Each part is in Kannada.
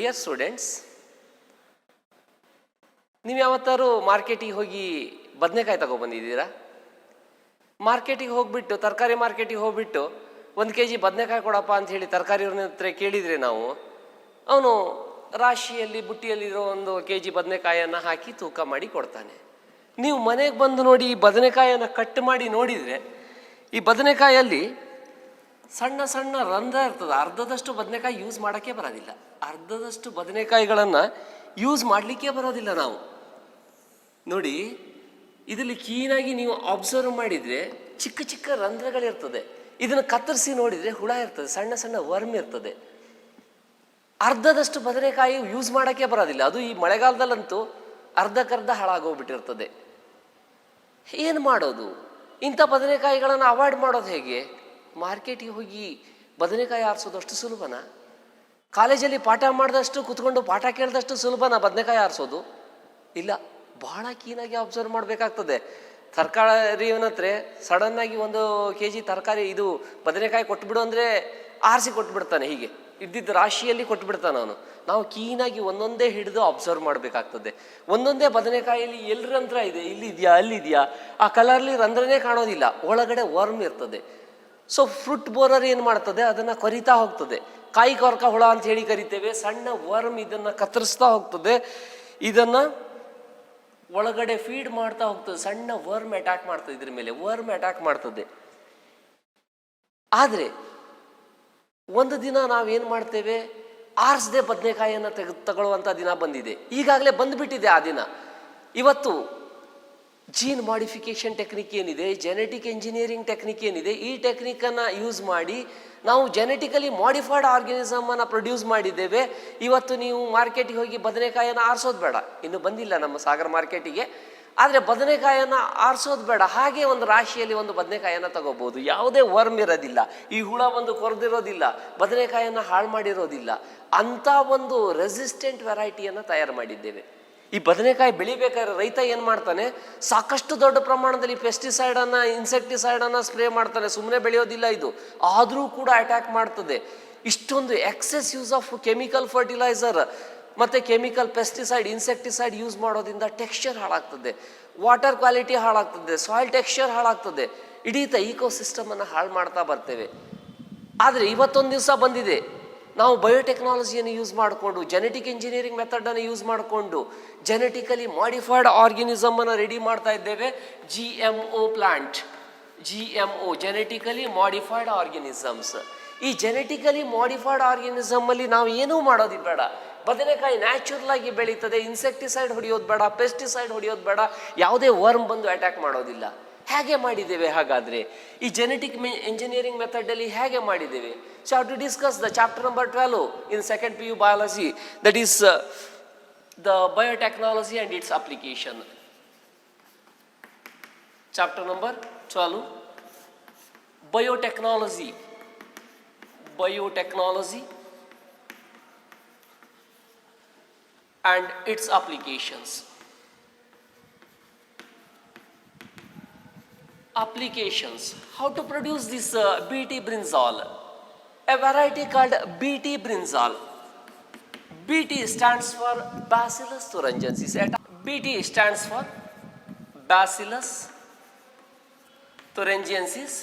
ಡಿಯರ್ ಸ್ಟೂಡೆಂಟ್ಸ್, ನೀವು ಯಾವತ್ತಾರು ಮಾರ್ಕೆಟಿಗೆ ಹೋಗಿ ಬದನೆಕಾಯಿ ತಗೊಬಂದಿದ್ದೀರಾ? ಮಾರ್ಕೆಟಿಗೆ ಹೋಗ್ಬಿಟ್ಟು, ತರಕಾರಿ ಮಾರ್ಕೆಟಿಗೆ ಹೋಗ್ಬಿಟ್ಟು 1 kg ಬದನೆಕಾಯಿ ಕೊಡಪ್ಪ ಅಂತ ಹೇಳಿ ತರಕಾರಿಯವ್ರನ್ನ ಹತ್ರ ಕೇಳಿದರೆ ನಾವು, ಅವನು ರಾಶಿಯಲ್ಲಿ ಬುಟ್ಟಿಯಲ್ಲಿರೋ 1 kg ಬದನೆಕಾಯನ್ನು ಹಾಕಿ ತೂಕ ಮಾಡಿ ಕೊಡ್ತಾನೆ. ನೀವು ಮನೆಗೆ ಬಂದು ನೋಡಿ ಈ ಬದನೆಕಾಯನ್ನು ಕಟ್ ಮಾಡಿ ನೋಡಿದರೆ, ಈ ಬದನೆಕಾಯಲ್ಲಿ ಸಣ್ಣ ಸಣ್ಣ ರಂಧ್ರ ಇರ್ತದೆ. ಅರ್ಧದಷ್ಟು ಬದನೆಕಾಯಿ ಯೂಸ್ ಮಾಡೋಕ್ಕೆ ಬರೋದಿಲ್ಲ. ಅರ್ಧದಷ್ಟು ಬದನೆಕಾಯಿಗಳನ್ನು ಯೂಸ್ ಮಾಡಲಿಕ್ಕೆ ಬರೋದಿಲ್ಲ. ನಾವು ನೋಡಿ, ಇದರಲ್ಲಿ ಕ್ಲೀನಾಗಿ ನೀವು ಅಬ್ಸರ್ವ್ ಮಾಡಿದರೆ ಚಿಕ್ಕ ಚಿಕ್ಕ ರಂಧ್ರಗಳಿರ್ತದೆ. ಇದನ್ನು ಕತ್ತರಿಸಿ ನೋಡಿದರೆ ಹುಳ ಇರ್ತದೆ, ಸಣ್ಣ ಸಣ್ಣ ವರ್ಮ್ ಇರ್ತದೆ. ಅರ್ಧದಷ್ಟು ಬದನೆಕಾಯಿ ಯೂಸ್ ಮಾಡೋಕ್ಕೆ ಬರೋದಿಲ್ಲ. ಅದು ಈ ಮಳೆಗಾಲದಲ್ಲಂತೂ ಅರ್ಧಕ್ಕರ್ಧ ಹಾಳಾಗೋಗ್ಬಿಟ್ಟಿರ್ತದೆ. ಏನು ಮಾಡೋದು? ಇಂಥ ಬದನೆಕಾಯಿಗಳನ್ನು ಅವಾಯ್ಡ್ ಮಾಡೋದು ಹೇಗೆ? ಮಾರ್ಕೆಟಿಗೆ ಹೋಗಿ ಬದನೆಕಾಯಿ ಆರಿಸೋದು ಅಷ್ಟು ಸುಲಭನಾ? ಕಾಲೇಜಲ್ಲಿ ಪಾಠ ಮಾಡಿದಷ್ಟು ಕೂತ್ಕೊಂಡು ಪಾಠ ಕೇಳಿದಷ್ಟು ಸುಲಭನಾ ಬದನೆಕಾಯಿ ಆರಿಸೋದು? ಇಲ್ಲ, ಬಹಳ ಕ್ಲೀನಾಗಿ ಅಬ್ಸರ್ವ್ ಮಾಡಬೇಕಾಗ್ತದೆ. ತರಕಾರಿಯವನ ಹತ್ರ ಸಡನ್ನಾಗಿ 1 kg ತರಕಾರಿ ಇದು ಬದನೆಕಾಯಿ ಕೊಟ್ಬಿಡು ಅಂದರೆ ಆರಿಸಿ ಕೊಟ್ಬಿಡ್ತಾನೆ. ಹೀಗೆ ಇದ್ದಿದ್ದು ರಾಶಿಯಲ್ಲಿ ಕೊಟ್ಬಿಡ್ತಾನೆ ಅವನು. ನಾವು ಕ್ಲೀನಾಗಿ ಒಂದೊಂದೇ ಹಿಡಿದು ಅಬ್ಸರ್ವ್ ಮಾಡಬೇಕಾಗ್ತದೆ. ಒಂದೊಂದೇ ಬದನೆಕಾಯಿಯಲ್ಲಿ ಎಲ್ಲಿ ರಂಧ್ರ ಇದೆ, ಇಲ್ಲಿದೆಯಾ ಅಲ್ಲಿದೆಯಾ, ಆ ಕಲರ್ಲಿ ರಂಧ್ರನೇ ಕಾಣೋದಿಲ್ಲ, ಒಳಗಡೆ ವರ್ಮ್ ಇರ್ತದೆ. ಸೊ ಫ್ರೂಟ್ ಬೋರರ್ ಏನು ಮಾಡ್ತದೆ, ಅದನ್ನು ಕೊರಿತಾ ಹೋಗ್ತದೆ. ಕಾಯಿ ಕೊರಕ ಹುಳ ಅಂತ ಹೇಳಿ ಕರಿತೇವೆ. ಸಣ್ಣ ವರ್ಮ್ ಇದನ್ನು ಕತ್ತರಿಸ್ತಾ ಹೋಗ್ತದೆ, ಇದನ್ನು ಒಳಗಡೆ ಫೀಡ್ ಮಾಡ್ತಾ ಹೋಗ್ತದೆ. ಸಣ್ಣ ವರ್ಮ್ ಅಟ್ಯಾಕ್ ಮಾಡ್ತದೆ, ಇದ್ರ ಮೇಲೆ ವರ್ಮ್ ಅಟ್ಯಾಕ್ ಮಾಡ್ತದೆ. ಆದರೆ ಒಂದು ದಿನ ನಾವೇನು ಮಾಡ್ತೇವೆ, ಆರಿಸದೆ ಬದನೆಕಾಯಿಯನ್ನು ತಗೊಳ್ಳುವಂಥ ದಿನ ಬಂದಿದೆ. ಈಗಾಗಲೇ ಬಂದುಬಿಟ್ಟಿದೆ ಆ ದಿನ. ಇವತ್ತು ಜೀನ್ ಮಾಡಿಫಿಕೇಶನ್ ಟೆಕ್ನಿಕ್ ಏನಿದೆ, ಜೆನೆಟಿಕ್ ಇಂಜಿನಿಯರಿಂಗ್ ಟೆಕ್ನಿಕ್ ಏನಿದೆ, ಈ ಟೆಕ್ನಿಕನ್ನು ಯೂಸ್ ಮಾಡಿ ನಾವು ಜೆನೆಟಿಕಲಿ ಮಾಡಿಫೈಡ್ ಆರ್ಗ್ಯಾನಿಸಮನ್ನು ಪ್ರೊಡ್ಯೂಸ್ ಮಾಡಿದ್ದೇವೆ. ಇವತ್ತು ನೀವು ಮಾರ್ಕೆಟಿಗೆ ಹೋಗಿ ಬದನೆಕಾಯನ್ನು ಆರಿಸೋದು ಬೇಡ. ಇನ್ನು ಬಂದಿಲ್ಲ ನಮ್ಮ ಸಾಗರ ಮಾರ್ಕೆಟಿಗೆ. ಆದರೆ ಬದನೆಕಾಯನ್ನು ಆರಿಸೋದು ಬೇಡ. ಹಾಗೆ ಒಂದು ರಾಶಿಯಲ್ಲಿ 1 ಬದನೆಕಾಯನ್ನು ತಗೋಬಹುದು. ಯಾವುದೇ ವರ್ಮ್ ಇರೋದಿಲ್ಲ, ಈ ಹುಳ ಒಂದು ಕೊರೆದಿರೋದಿಲ್ಲ, ಬದನೆಕಾಯನ್ನು ಹಾಳು ಮಾಡಿರೋದಿಲ್ಲ. ಅಂಥ ಒಂದು ರೆಸಿಸ್ಟೆಂಟ್ ವೆರೈಟಿಯನ್ನು ತಯಾರು ಮಾಡಿದ್ದೇವೆ. ಈ ಬದನೆಕಾಯಿ ಬೆಳಿಬೇಕಾದ್ರೆ ರೈತ ಏನು ಮಾಡ್ತಾನೆ, ಸಾಕಷ್ಟು ದೊಡ್ಡ ಪ್ರಮಾಣದಲ್ಲಿ ಪೆಸ್ಟಿಸೈಡನ್ನು, ಇನ್ಸೆಕ್ಟಿಸೈಡನ್ನು ಸ್ಪ್ರೇ ಮಾಡ್ತಾನೆ. ಸುಮ್ಮನೆ ಬೆಳೆಯೋದಿಲ್ಲ ಇದು, ಆದರೂ ಕೂಡ ಅಟ್ಯಾಕ್ ಮಾಡ್ತದೆ. ಇಷ್ಟೊಂದು excess use of chemical fertiliser ಮತ್ತು ಕೆಮಿಕಲ್ ಪೆಸ್ಟಿಸೈಡ್, ಇನ್ಸೆಕ್ಟಿಸೈಡ್ ಯೂಸ್ ಮಾಡೋದ್ರಿಂದ ಟೆಕ್ಸ್ಚರ್ ಹಾಳಾಗ್ತದೆ, ವಾಟರ್ ಕ್ವಾಲಿಟಿ ಹಾಳಾಗ್ತದೆ, ಸಾಯಿಲ್ ಟೆಕ್ಸ್ಚರ್ ಹಾಳಾಗ್ತದೆ. ಇಡೀ ಈಕೋಸಿಸ್ಟಮನ್ನು ಹಾಳು ಮಾಡ್ತಾ ಬರ್ತೇವೆ. ಆದರೆ ಇವತ್ತೊಂದು ದಿವಸ ಬಂದಿದೆ, ನಾವು ಬಯೋಟೆಕ್ನಾಲಜಿಯನ್ನು ಯೂಸ್ ಮಾಡಿಕೊಂಡು, ಜೆನೆಟಿಕ್ ಇಂಜಿನಿಯರಿಂಗ್ ಮೆಥಡನ್ನು ಯೂಸ್ ಮಾಡಿಕೊಂಡು ಜೆನೆಟಿಕಲಿ ಮಾಡಿಫೈಡ್ ಆರ್ಗ್ಯಾನಿಸಮನ್ನು ರೆಡಿ ಮಾಡ್ತಾ ಇದ್ದೇವೆ. GMO plant, GMO genetically modified organisms. ಈ ಜೆನೆಟಿಕಲಿ ಮಾಡಿಫೈಡ್ ಆರ್ಗ್ಯಾನಿಸಮಲ್ಲಿ ನಾವು ಏನೂ ಮಾಡೋದು ಬೇಡ. ಬದನೆಕಾಯಿ ನ್ಯಾಚುರಲ್ ಆಗಿ ಬೆಳೀತದೆ. ಇನ್ಸೆಕ್ಟಿಸೈಡ್ ಹೊಡೆಯೋದು ಬೇಡ, ಪೆಸ್ಟಿಸೈಡ್ ಹೊಡೆಯೋದು ಬೇಡ, ಯಾವುದೇ ವರ್ಮ್ ಬಂದು ಅಟ್ಯಾಕ್ ಮಾಡೋದಿಲ್ಲ. ಹೇಗೆ ಮಾಡಿದ್ದೇವೆ ಹಾಗಾದರೆ? ಈ ಜೆನೆಟಿಕ್ ಇಂಜಿನಿಯರಿಂಗ್ ಮೆಥಡಲ್ಲಿ ಹೇಗೆ ಮಾಡಿದ್ದೇವೆ? So have to discuss the chapter number 12 in 2nd PU biology, that is the biotechnology and its application. Chapter number 12, biotechnology. Biotechnology and its applications. Applications. How to produce this BT brinjal? A variety called BT brinjal. BT stands for Bacillus thuringiensis. BT stands for Bacillus thuringiensis.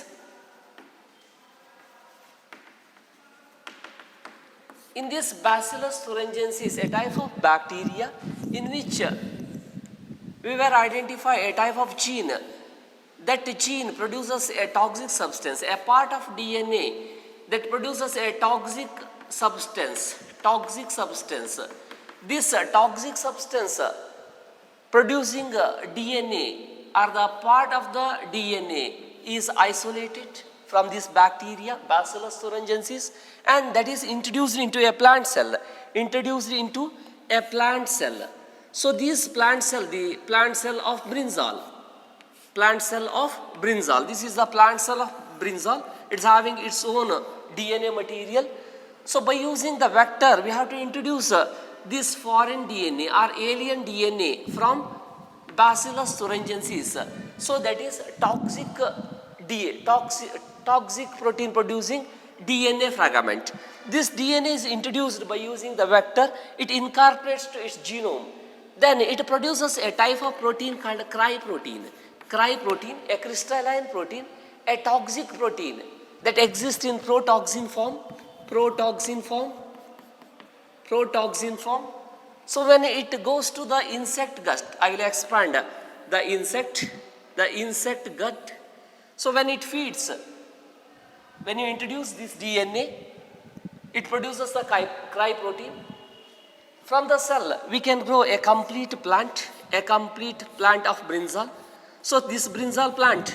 In this Bacillus thuringiensis, a type of bacteria in which we were identify a type of gene. That gene produces a toxic substance, a part of DNA that produces a toxic substance. This toxic substance producing DNA or the part of the DNA is isolated from this bacteria, Bacillus thuringiensis, and that is introduced into a plant cell. So this plant cell, the plant cell of brinjal. This is the plant cell of brinjal. It's having its own DNA material. So by using the vector, we have to introduce this foreign DNA or alien DNA from Bacillus thuringiensis. So that is toxic protein producing DNA fragment. This DNA is introduced by using the vector. It incorporates to its genome. Then it produces a type of protein called cryprotein. Cryprotein, a crystalline protein, a toxic protein that exists in protoxin form. So when it goes to the insect gut, I will expand the insect gut. So when it feeds, when you introduce this DNA, it produces the cryprotein. From the cell, we can grow a complete plant of brinjal. So this brinjal plant,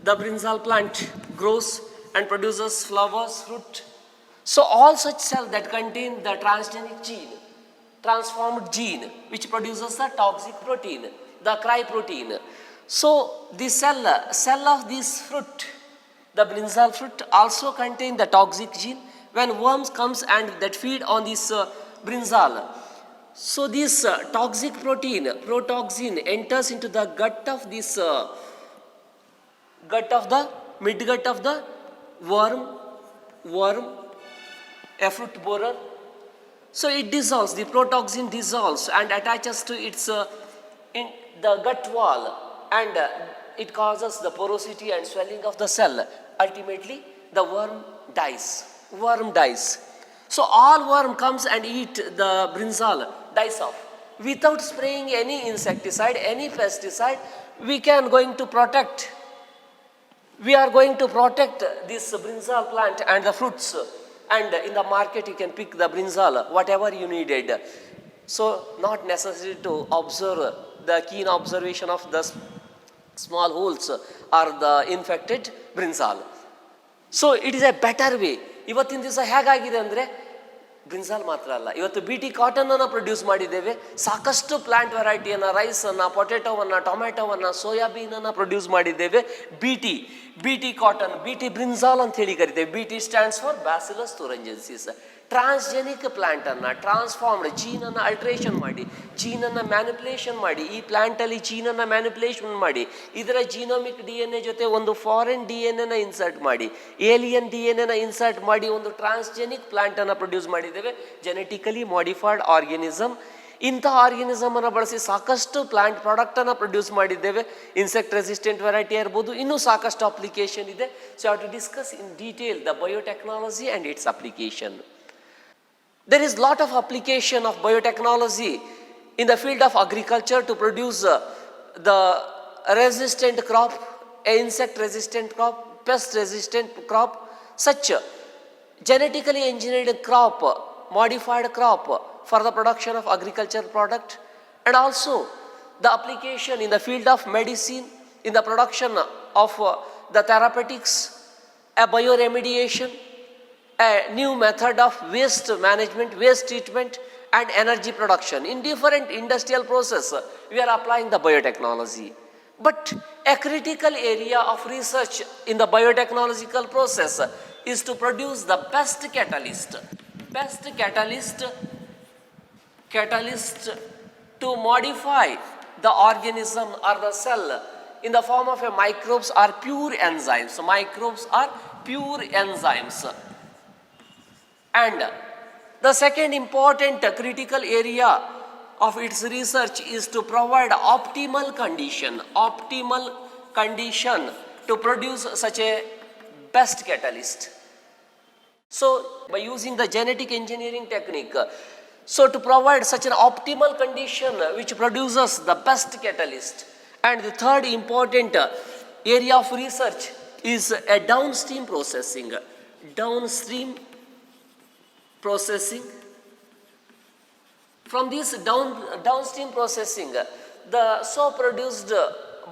the brinjal plant grows and produces flowers, fruit. So all such cells that contain the transgenic gene, transformed gene, which produces the toxic protein, the cryprotein. So the cell of this fruit, the brinjal fruit, also contain the toxic gene. When worms comes and that feed on this brinjal, so this toxic protein, protoxin, enters into the gut of this midgut of the worm, a fruit borer. So it dissolves, the protoxin dissolves and attaches to its in the gut wall, and it causes the porosity and swelling of the cell. Ultimately, the worm dies. So all worm comes and eat the brinjal, dies off. Without spraying any insecticide, any pesticide, we are going to protect this brinjal plant and the fruits. And in the market you can pick the brinjal, whatever you needed. So not necessary to observe the keen observation of the small holes or the infected brinjal. So it is a better way. ಇವತ್ತಿನ ದಿವಸ ಹೇಗಾಗಿದೆ ಅಂದರೆ ಬ್ರಿಂಜಾಲ್ ಮಾತ್ರ ಅಲ್ಲ, ಇವತ್ತು BT ಕಾಟನನ್ನು ಪ್ರೊಡ್ಯೂಸ್ ಮಾಡಿದ್ದೇವೆ. ಸಾಕಷ್ಟು ಪ್ಲಾಂಟ್ ವೆರೈಟಿಯನ್ನು, ರೈಸನ್ನು, ಪೊಟೆಟೋವನ್ನು, ಟೊಮೆಟೊವನ್ನು, ಸೋಯಾಬೀನನ್ನು ಪ್ರೊಡ್ಯೂಸ್ ಮಾಡಿದ್ದೇವೆ. BT ಕಾಟನ್, BT ಬ್ರಿಂಜಾಲ್ ಅಂತ ಹೇಳಿ ಕರಿತೇವೆ. BT stands for bacillus thuringiensis. Transgenic ಪ್ಲಾಂಟನ್ನು, ಟ್ರಾನ್ಸ್ಫಾರ್ಮ್ಡ್ ಜೀನನ್ನು ಅಲ್ಟ್ರೇಷನ್ ಮಾಡಿ, ಜೀನನ್ನು ಮ್ಯಾನಿಪುಲೇಷನ್ ಮಾಡಿ, ಈ ಪ್ಲಾಂಟಲ್ಲಿ ಜೀನನ್ನು ಮ್ಯಾನಿಪುಲೇಷನ್ ಮಾಡಿ, ಇದರ ಜೀನೋಮಿಕ್ DNA ಜೊತೆ ಒಂದು ಫಾರಿನ್ DNA ಇನ್ಸರ್ಟ್ ಮಾಡಿ, ಏಲಿಯನ್ DNA ಇನ್ಸರ್ಟ್ ಮಾಡಿ ಒಂದು ಟ್ರಾನ್ಸ್ಜೆನಿಕ್ ಪ್ಲಾಂಟನ್ನು ಪ್ರೊಡ್ಯೂಸ್ ಮಾಡಿದ್ದೇವೆ. Genetically modified organism. ಇಂಥ ಆರ್ಗ್ಯಾನಿಸಮನ್ನು ಬಳಸಿ ಸಾಕಷ್ಟು ಪ್ಲಾಂಟ್ ಪ್ರಾಡಕ್ಟನ್ನು ಪ್ರೊಡ್ಯೂಸ್ ಮಾಡಿದ್ದೇವೆ. ಇನ್ಸೆಕ್ಟ್ ರೆಸಿಸ್ಟೆಂಟ್ ವೆರೈಟಿ ಇರ್ಬೋದು, ಇನ್ನೂ ಸಾಕಷ್ಟು ಅಪ್ಲಿಕೇಶನ್ ಇದೆ. So have to discuss in detail the biotechnology and its application. There is lot of application of biotechnology in the field of agriculture to produce the resistant crop, insect resistant crop, pest resistant crop. Such genetically engineered crop, modified crop for the production of agriculture product, and also the application in the field of medicine, in the production of the therapeutics, a bioremediation, a new method of waste management, waste treatment and energy production. In different industrial process, we are applying the biotechnology. But a critical area of research in the biotechnological process is to produce the best catalyst to modify the organism or the cell in the form of a microbes or pure enzymes. And the second important critical area of its research is to provide optimal condition to produce such a best catalyst. So by using the genetic engineering technique, so to provide such an optimal condition which produces the best catalyst. And the third important area of research is a downstream processing. From this downstream processing, the so produced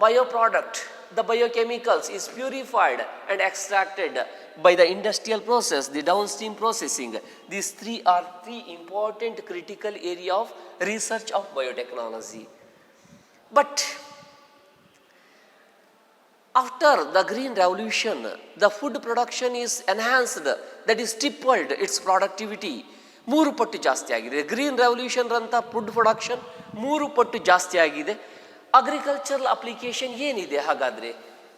bioproduct, the biochemicals is purified and extracted by the industrial process, the downstream processing. These three are three important critical area of research of biotechnology. But after the Green Revolution, the food production is enhanced, that is tripled its productivity. 3 ಪಟ್ಟು ಜಾಸ್ತಿ ಆಗಿದೆ. ಗ್ರೀನ್ ರೆವಲ್ಯೂಷನ್ ಅಂತ ಫುಡ್ ಪ್ರೊಡಕ್ಷನ್ 3 ಪಟ್ಟು ಜಾಸ್ತಿ ಆಗಿದೆ. ಅಗ್ರಿಕಲ್ಚರಲ್ ಅಪ್ಲಿಕೇಶನ್ ಏನಿದೆ ಹಾಗಾದರೆ?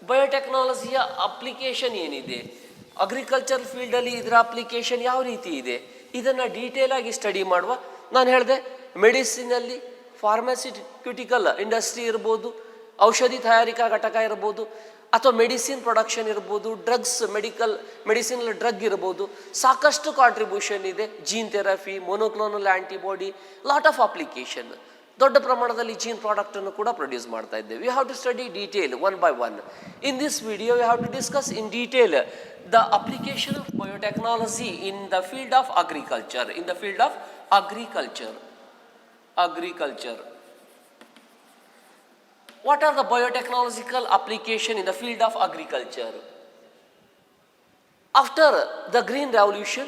ಬಯೋಟೆಕ್ನಾಲಜಿಯ ಅಪ್ಲಿಕೇಶನ್ ಏನಿದೆ? ಅಗ್ರಿಕಲ್ಚರ್ ಫೀಲ್ಡಲ್ಲಿ ಇದರ ಅಪ್ಲಿಕೇಶನ್ ಯಾವ ರೀತಿ ಇದೆ ಇದನ್ನು ಡೀಟೇಲ್ ಆಗಿ ಸ್ಟಡಿ ಮಾಡುವ. ನಾನು ಹೇಳಿದೆ ಮೆಡಿಸಿನಲ್ಲಿ ಫಾರ್ಮಾಸ್ಯೂಟಿಕಲ್ ಇಂಡಸ್ಟ್ರಿ ಇರ್ಬೋದು, ಔಷಧಿ ತಯಾರಿಕಾ ಘಟಕ ಇರ್ಬೋದು, ಅಥವಾ ಮೆಡಿಸಿನ್ ಪ್ರೊಡಕ್ಷನ್ ಇರ್ಬೋದು, ಮೆಡಿಸಿನಲ್ ಡ್ರಗ್ ಇರ್ಬೋದು, ಸಾಕಷ್ಟು ಕಾಂಟ್ರಿಬ್ಯೂಷನ್ ಇದೆ. Gene therapy, monoclonal antibody, lot of application. ದೊಡ್ಡ ಪ್ರಮಾಣದಲ್ಲಿ ಜೀನ್ ಪ್ರಾಡಕ್ಟ್ ಅನ್ನು ಕೂಡ ಪ್ರೊಡ್ಯೂಸ್ ಮಾಡ್ತಾ ಇದ್ದೇವೆ. We have to study detail one by one. In this video we have to discuss in detail the application of biotechnology in the field of agriculture. In the field of agriculture. What are the biotechnological application in the field of agriculture? After the Green Revolution,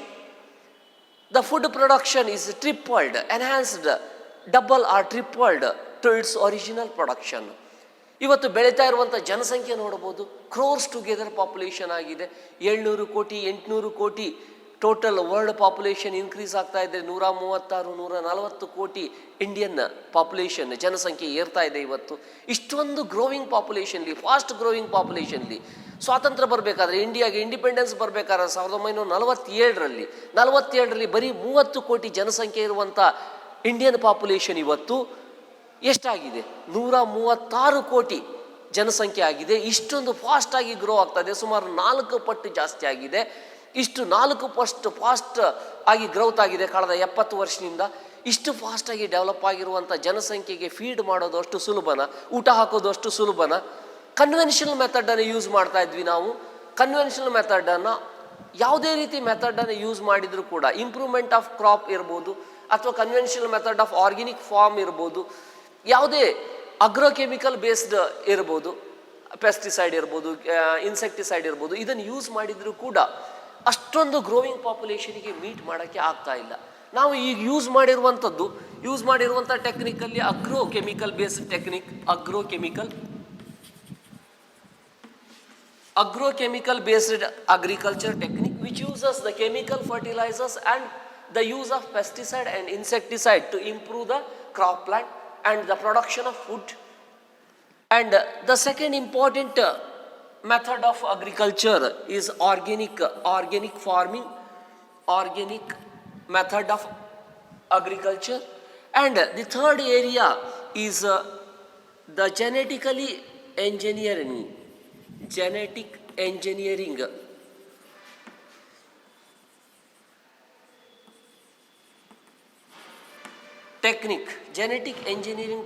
the food production is tripled, enhanced, double or tripled to its original production. ಇವತ್ತು ಬೆಳೀತಾ ಇರುವಂಥ ಜನಸಂಖ್ಯೆ ನೋಡ್ಬೋದು, ಕ್ರೋರ್ಸ್ ಟುಗೆದರ್ ಪಾಪ್ಯುಲೇಷನ್ ಆಗಿದೆ. 700 ಕೋಟಿ 800 ಕೋಟಿ ಟೋಟಲ್ ವರ್ಲ್ಡ್ ಪಾಪ್ಯುಲೇಷನ್ ಇನ್ಕ್ರೀಸ್ ಆಗ್ತಾ ಇದೆ. 136 140 ಕೋಟಿ ಇಂಡಿಯನ್ ಪಾಪ್ಯುಲೇಷನ್ ಜನಸಂಖ್ಯೆ ಏರ್ತಾ ಇದೆ ಇವತ್ತು. ಇಷ್ಟೊಂದು ಗ್ರೋವಿಂಗ್ ಪಾಪ್ಯುಲೇಷನ್ಲಿ, ಫಾಸ್ಟ್ ಗ್ರೋವಿಂಗ್ ಪಾಪ್ಯುಲೇಷನ್ಲಿ ಸ್ವಾತಂತ್ರ್ಯ ಬರಬೇಕಾದ್ರೆ, ಇಂಡಿಯಾಗೆ ಇಂಡಿಪೆಂಡೆನ್ಸ್ ಬರಬೇಕಾದ್ರೆ 1947ರಲ್ಲಿ ಬರೀ 30 ಕೋಟಿ ಜನಸಂಖ್ಯೆ ಇರುವಂಥ ಇಂಡಿಯನ್ ಪಾಪ್ಯುಲೇಷನ್ ಇವತ್ತು ಎಷ್ಟಾಗಿದೆ? 136 ಕೋಟಿ ಜನಸಂಖ್ಯೆ ಆಗಿದೆ. ಇಷ್ಟೊಂದು ಫಾಸ್ಟಾಗಿ ಗ್ರೋ ಆಗ್ತಾ ಇದೆ, ಸುಮಾರು 4 ಪಟ್ಟು ಜಾಸ್ತಿ ಆಗಿದೆ. ಇಷ್ಟು 4 ಪಟ್ಟು ಫಾಸ್ಟ್ ಆಗಿ ಗ್ರೌತ್ ಆಗಿದೆ ಕಳೆದ 70 ವರ್ಷದಿಂದ. ಇಷ್ಟು ಫಾಸ್ಟಾಗಿ ಡೆವಲಪ್ ಆಗಿರುವಂಥ ಜನಸಂಖ್ಯೆಗೆ ಫೀಡ್ ಮಾಡೋದು ಅಷ್ಟು ಸುಲಭನ? ಊಟ ಹಾಕೋದು ಅಷ್ಟು ಸುಲಭನ? ಕನ್ವೆನ್ಷನಲ್ ಮೆಥಡನ್ನು ಯೂಸ್ ಮಾಡ್ತಾ ಇದ್ವಿ ನಾವು. ಕನ್ವೆನ್ಷನಲ್ ಮೆಥಡನ್ನು ಯಾವುದೇ ರೀತಿ ಮೆಥಡನ್ನು ಯೂಸ್ ಮಾಡಿದರೂ ಕೂಡ ಇಂಪ್ರೂವ್ಮೆಂಟ್ ಆಫ್ ಕ್ರಾಪ್ ಇರ್ಬೋದು, ಅಥವಾ conventional method of organic farm ಇರ್ಬೋದು, ಯಾವುದೇ ಅಗ್ರೋಕೆಮಿಕಲ್ ಬೇಸ್ಡ್ ಇರ್ಬೋದು, ಪೆಸ್ಟಿಸೈಡ್ ಇರ್ಬೋದು, ಇನ್ಸೆಕ್ಟಿಸೈಡ್ ಇರ್ಬೋದು, ಇದನ್ನು ಯೂಸ್ ಮಾಡಿದರೂ ಕೂಡ ಅಷ್ಟೊಂದು ಗ್ರೋವಿಂಗ್ ಪಾಪ್ಯುಲೇಷನ್ಗೆ ಮೀಟ್ ಮಾಡೋಕ್ಕೆ ಆಗ್ತಾ ಇಲ್ಲ. ನಾವು ಈಗ ಯೂಸ್ ಮಾಡಿರುವಂಥ technically agrochemical based technique, agrochemical based agriculture technique, which uses the chemical fertilizers and the use of pesticide and insecticide to improve the crop plant and the production of food. And the second important method of agriculture is organic farming, organic method of agriculture. And the third area is the genetic engineering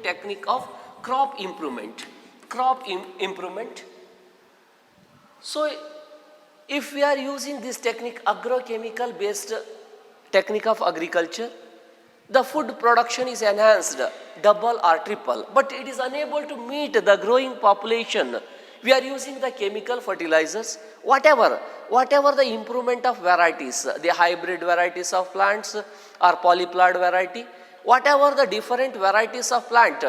technique of crop improvement. So if we are using this technique, agrochemical based technique of agriculture, the food production is enhanced, double or triple, but it is unable to meet the growing population. We are using the chemical fertilizers, whatever the improvement of varieties, the hybrid varieties of plants or polyploid variety, whatever the different varieties of plant,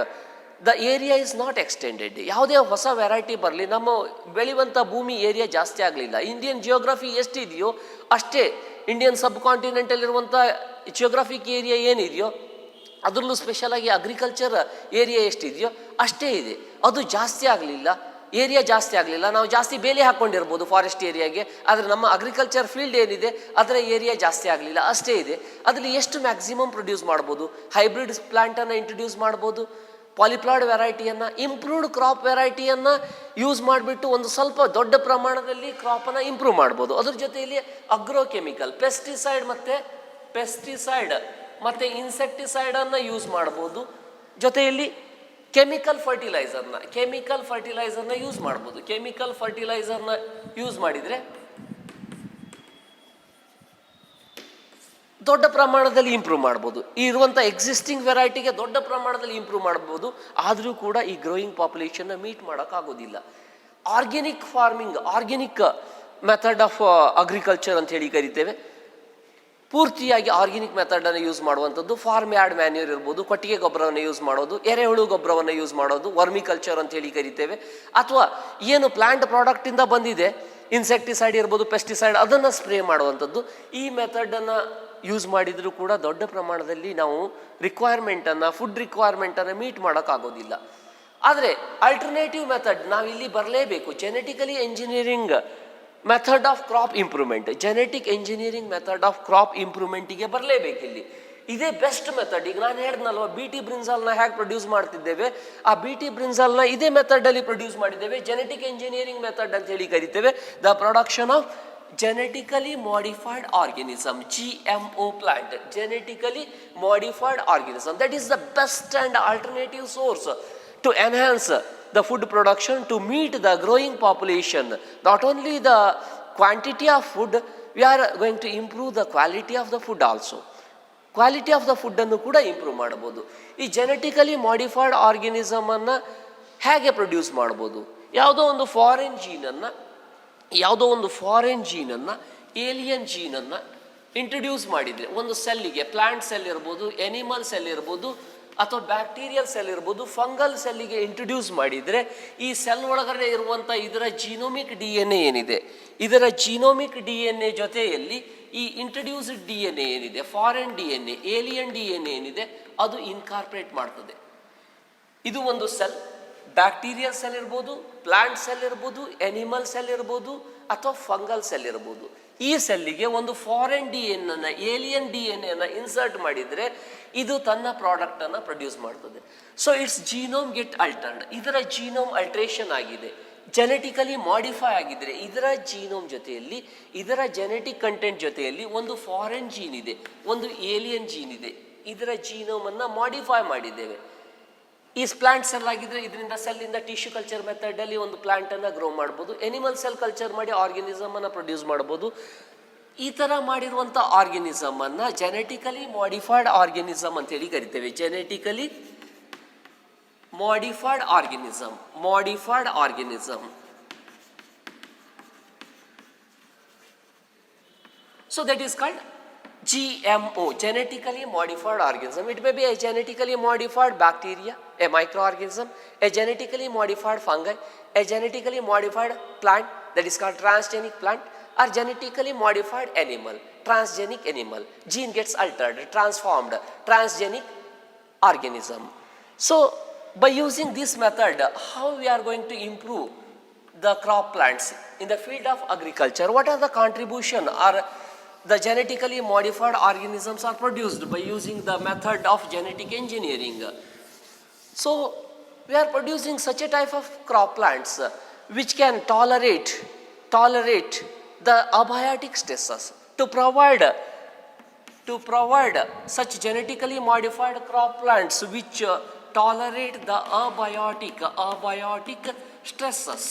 the area is not extended. ಯಾವುದೇ ಹೊಸ ವೆರೈಟಿ ಬರಲಿ, ನಮ್ಮ ಬೆಳೆಯುವಂಥ ಭೂಮಿ ಏರಿಯಾ ಜಾಸ್ತಿ ಆಗಲಿಲ್ಲ. ಇಂಡಿಯನ್ ಜಿಯೋಗ್ರಫಿ ಎಷ್ಟಿದೆಯೋ ಅಷ್ಟೇ, ಇಂಡಿಯನ್ ಸಬ್ ಕಾಂಟಿನೆಂಟಲ್ಲಿರುವಂಥ ಜಿಯೋಗ್ರಫಿಕ್ ಏರಿಯಾ ಏನಿದೆಯೋ ಅದರಲ್ಲೂ ಸ್ಪೆಷಲಾಗಿ ಅಗ್ರಿಕಲ್ಚರ್ ಏರಿಯಾ ಎಷ್ಟಿದೆಯೋ ಅಷ್ಟೇ ಇದೆ. ಅದು ಜಾಸ್ತಿ ಆಗಲಿಲ್ಲ, ಏರಿಯಾ ಜಾಸ್ತಿ ಆಗಲಿಲ್ಲ. ನಾವು ಜಾಸ್ತಿ ಬೇಲಿ ಹಾಕ್ಕೊಂಡಿರ್ಬೋದು ಫಾರೆಸ್ಟ್ ಏರಿಯಾಗೆ, ಆದರೆ ನಮ್ಮ ಅಗ್ರಿಕಲ್ಚರ್ ಫೀಲ್ಡ್ ಏನಿದೆ ಅದರ ಏರಿಯಾ ಜಾಸ್ತಿ ಆಗಲಿಲ್ಲ, ಅಷ್ಟೇ ಇದೆ. ಅದರಲ್ಲಿ ಎಷ್ಟು ಮ್ಯಾಕ್ಸಿಮಮ್ ಪ್ರೊಡ್ಯೂಸ್ ಮಾಡ್ಬೋದು? ಹೈಬ್ರಿಡ್ ಪ್ಲಾಂಟನ್ನು ಇಂಟ್ರೊಡ್ಯೂಸ್ ಮಾಡ್ಬೋದು, ಪಾಲಿಪ್ಲಾಯ್ಡ್ ವೆರೈಟಿಯನ್ನು, ಇಂಪ್ರೂವ್ಡ್ ಕ್ರಾಪ್ ವೆರೈಟಿಯನ್ನು ಯೂಸ್ ಮಾಡಿಬಿಟ್ಟು ಒಂದು ಸ್ವಲ್ಪ ದೊಡ್ಡ ಪ್ರಮಾಣದಲ್ಲಿ ಕ್ರಾಪನ್ನು ಇಂಪ್ರೂವ್ ಮಾಡ್ಬೋದು. ಅದ್ರ ಜೊತೆಯಲ್ಲಿ ಅಗ್ರೋಕೆಮಿಕಲ್ ಪೆಸ್ಟಿಸೈಡ್ ಮತ್ತು ಇನ್ಸೆಕ್ಟಿಸೈಡನ್ನು ಯೂಸ್ ಮಾಡ್ಬೋದು. ಜೊತೆಯಲ್ಲಿ ಕೆಮಿಕಲ್ ಫರ್ಟಿಲೈಸರ್ನ ಯೂಸ್ ಮಾಡ್ಬೋದು. ಕೆಮಿಕಲ್ ಫರ್ಟಿಲೈಸರ್ನ ಯೂಸ್ ಮಾಡಿದರೆ ದೊಡ್ಡ ಪ್ರಮಾಣದಲ್ಲಿ ಇಂಪ್ರೂವ್ ಮಾಡ್ಬೋದು. ಈ ಇರುವಂಥ ಎಕ್ಸಿಸ್ಟಿಂಗ್ ವೆರೈಟಿಗೆ ದೊಡ್ಡ ಪ್ರಮಾಣದಲ್ಲಿ ಇಂಪ್ರೂವ್ ಮಾಡ್ಬೋದು. ಆದರೂ ಕೂಡ ಈ ಗ್ರೋಯಿಂಗ್ ಪಾಪ್ಯುಲೇಷನ್ನ ಮೀಟ್ ಮಾಡೋಕ್ಕಾಗೋದಿಲ್ಲ. Organic farming, organic method of agriculture ಅಂತ ಹೇಳಿ ಕರಿತೇವೆ. ಪೂರ್ತಿಯಾಗಿ ಆರ್ಗ್ಯಾನಿಕ್ ಮೆಥಡನ್ನು ಯೂಸ್ ಮಾಡುವಂಥದ್ದು. ಫಾರ್ಮ್ ಯಾರ್ಡ್ ಮ್ಯಾನ್ಯೂರ್ ಇರ್ಬೋದು, ಕೊಟ್ಟಿಗೆ ಗೊಬ್ಬರವನ್ನು ಯೂಸ್ ಮಾಡೋದು, ಎರೆಹುಳು ಗೊಬ್ಬರವನ್ನು ಯೂಸ್ ಮಾಡೋದು, ವರ್ಮಿಕಲ್ಚರ್ ಅಂತ ಹೇಳಿ ಕರಿತೇವೆ. ಅಥವಾ ಏನು ಪ್ಲಾಂಟ್ ಪ್ರಾಡಕ್ಟಿಂದ ಬಂದಿದೆ, ಇನ್ಸೆಕ್ಟಿಸೈಡ್ ಇರ್ಬೋದು, ಪೆಸ್ಟಿಸೈಡ್, ಅದನ್ನು ಸ್ಪ್ರೇ ಮಾಡುವಂಥದ್ದು. ಈ ಮೆಥಡನ್ನು ಯೂಸ್ ಮಾಡಿದರೂ ಕೂಡ ದೊಡ್ಡ ಪ್ರಮಾಣದಲ್ಲಿ ನಾವು ಫುಡ್ ರಿಕ್ವೈರ್ಮೆಂಟನ್ನು ಮೀಟ್ ಮಾಡೋಕ್ಕಾಗೋದಿಲ್ಲ. ಆದರೆ ಆಲ್ಟರ್ನೇಟಿವ್ ಮೆಥಡ್ ನಾವಿಲ್ಲಿ ಬರಲೇಬೇಕು. Genetically engineering method of crop improvement, genetic engineering method of crop ಇಂಪ್ರೂವ್ಮೆಂಟಿಗೆ ಬರಲೇಬೇಕಿಲ್ಲಿ. ಇದೇ ಬೆಸ್ಟ್ ಮೆಥಡ್. ಈಗ ನಾನು ಹೇಳಿದ್ನಲ್ವ BT ಬ್ರಿನ್ಜಾಲ್ನ ಹೇಗೆ ಪ್ರೊಡ್ಯೂಸ್ ಮಾಡ್ತಿದ್ದೇವೆ, ಆ BT ಬ್ರಿನ್ಜಾಲ್ನ ಇದೇ ಮೆಥಡಲ್ಲಿ ಪ್ರೊಡ್ಯೂಸ್ ಮಾಡಿದ್ದೇವೆ. ಜೆನೆಟಿಕ್ ಎಂಜಿನಿಯರಿಂಗ್ ಮೆಥಡ್ ಅಂತ ಹೇಳಿ ಕರಿತೇವೆ. The production of genetically modified organism, GMO plant, genetically modified organism. That is the best and alternative source to enhance the food production, to meet the growing population. Not only the quantity of food, we are going to improve the quality of the food also. Quality of the ಫುಡ್ಡನ್ನು ಕೂಡ ಇಂಪ್ರೂವ್ ಮಾಡ್ಬೋದು. ಈ ಜೆನೆಟಿಕಲಿ ಮಾಡಿಫೈಡ್ ಆರ್ಗ್ಯಾನಿಸಮನ್ನು ಹೇಗೆ ಪ್ರೊಡ್ಯೂಸ್ ಮಾಡ್ಬೋದು? ಯಾವುದೋ ಒಂದು ಫಾರಿನ್ ಜೀನನ್ನು ಏಲಿಯನ್ ಜೀನನ್ನು ಇಂಟ್ರಡ್ಯೂಸ್ ಮಾಡಿದರೆ, ಒಂದು ಸೆಲ್ಲಿಗೆ, ಪ್ಲಾಂಟ್ ಸೆಲ್ ಇರ್ಬೋದು, ಎನಿಮಲ್ ಸೆಲ್ ಇರ್ಬೋದು, ಅಥವಾ ಬ್ಯಾಕ್ಟೀರಿಯಲ್ ಸೆಲ್ ಇರ್ಬೋದು, ಫಂಗಲ್ ಸೆಲ್ಲಿಗೆ ಇಂಟ್ರಡ್ಯೂಸ್ ಮಾಡಿದರೆ ಈ ಸೆಲ್ ಒಳಗಡೆ ಇರುವಂಥ ಇದರ ಜೀನೋಮಿಕ್ DNA ಏನಿದೆ, ಇದರ ಜೀನೋಮಿಕ್ DNA ಜೊತೆಯಲ್ಲಿ ಈ ಇಂಟ್ರಡ್ಯೂಸ್ಡ್ DNA ಏನಿದೆ, ಫಾರಿನ್ DNA, ಏಲಿಯನ್ DNA ಏನಿದೆ, ಅದು ಇನ್ಕಾರ್ಪೊರೇಟ್ ಮಾಡ್ತದೆ. ಇದು ಒಂದು ಸೆಲ್, ಬ್ಯಾಕ್ಟೀರಿಯಲ್ ಸೆಲ್ ಇರ್ಬೋದು, ಪ್ಲಾಂಟ್ ಸೆಲ್ ಇರ್ಬೋದು, ಎನಿಮಲ್ ಸೆಲ್ ಇರ್ಬೋದು, ಅಥವಾ ಫಂಗಲ್ ಸೆಲ್ ಇರ್ಬೋದು. ಈ ಸೆಲ್ಲಿಗೆ ಒಂದು foreign DNA, alien DNA insert ಮಾಡಿದರೆ ಇದು ತನ್ನ ಪ್ರಾಡಕ್ಟನ್ನು ಪ್ರೊಡ್ಯೂಸ್ ಮಾಡ್ತದೆ. So its genome get altered. ಇದರ ಜೀನೋಮ್ ಅಲ್ಟ್ರೇಷನ್ ಆಗಿದೆ, ಜೆನೆಟಿಕಲಿ ಮಾಡಿಫೈ ಆಗಿದ್ರೆ ಇದರ ಜೀನೋಮ್ ಜೊತೆಯಲ್ಲಿ, ಇದರ ಜೆನೆಟಿಕ್ ಕಂಟೆಂಟ್ ಜೊತೆಯಲ್ಲಿ ಒಂದು ಫಾರಿನ್ ಜೀನ್ ಇದೆ, ಒಂದು ಏಲಿಯನ್ ಜೀನ್ ಇದೆ. ಇದರ ಜೀನೋಮನ್ನು ಮಾಡಿಫೈ ಮಾಡಿದ್ದೇವೆ. ಈ ಪ್ಲಾಂಟ್ ಸೆಲ್ ಆಗಿದ್ರೆ ಇದರಿಂದ ಸೆಲ್ಲಿಂದ ಟಿಶ್ಯೂ ಕಲ್ಚರ್ ಮೆಥಡಲ್ಲಿ ಒಂದು ಪ್ಲಾಂಟನ್ನು ಗ್ರೋ ಮಾಡ್ಬೋದು. ಎನಿಮಲ್ ಸೆಲ್ ಕಲ್ಚರ್ ಮಾಡಿ ಆರ್ಗ್ಯಾನಿಸಮನ್ನು ಪ್ರೊಡ್ಯೂಸ್ ಮಾಡ್ಬೋದು. ಈ ಥರ ಮಾಡಿರುವಂಥ ಆರ್ಗ್ಯಾನಿಸಮನ್ನು ಜೆನೆಟಿಕಲಿ ಮಾಡಿಫೈಡ್ ಆರ್ಗ್ಯಾನಿಸಮ್ ಅಂತೇಳಿ ಕರಿತೇವೆ. Genetically modified organism. So that is called GMO, genetically modified organism. It may be a genetically modified bacteria, a microorganism, a genetically modified fungi, a genetically modified plant, that is called transgenic plant, or genetically modified animal, transgenic animal. Gene gets altered, transformed, transgenic organism. So by using this method, how we are going to improve the crop plants in the field of agriculture? What are the contribution or the genetically modified organisms are produced by using the method of genetic engineering? So we are producing such a type of crop plants which can tolerate the abiotic stresses. To provide such genetically modified crop plants which tolerate the abiotic stresses.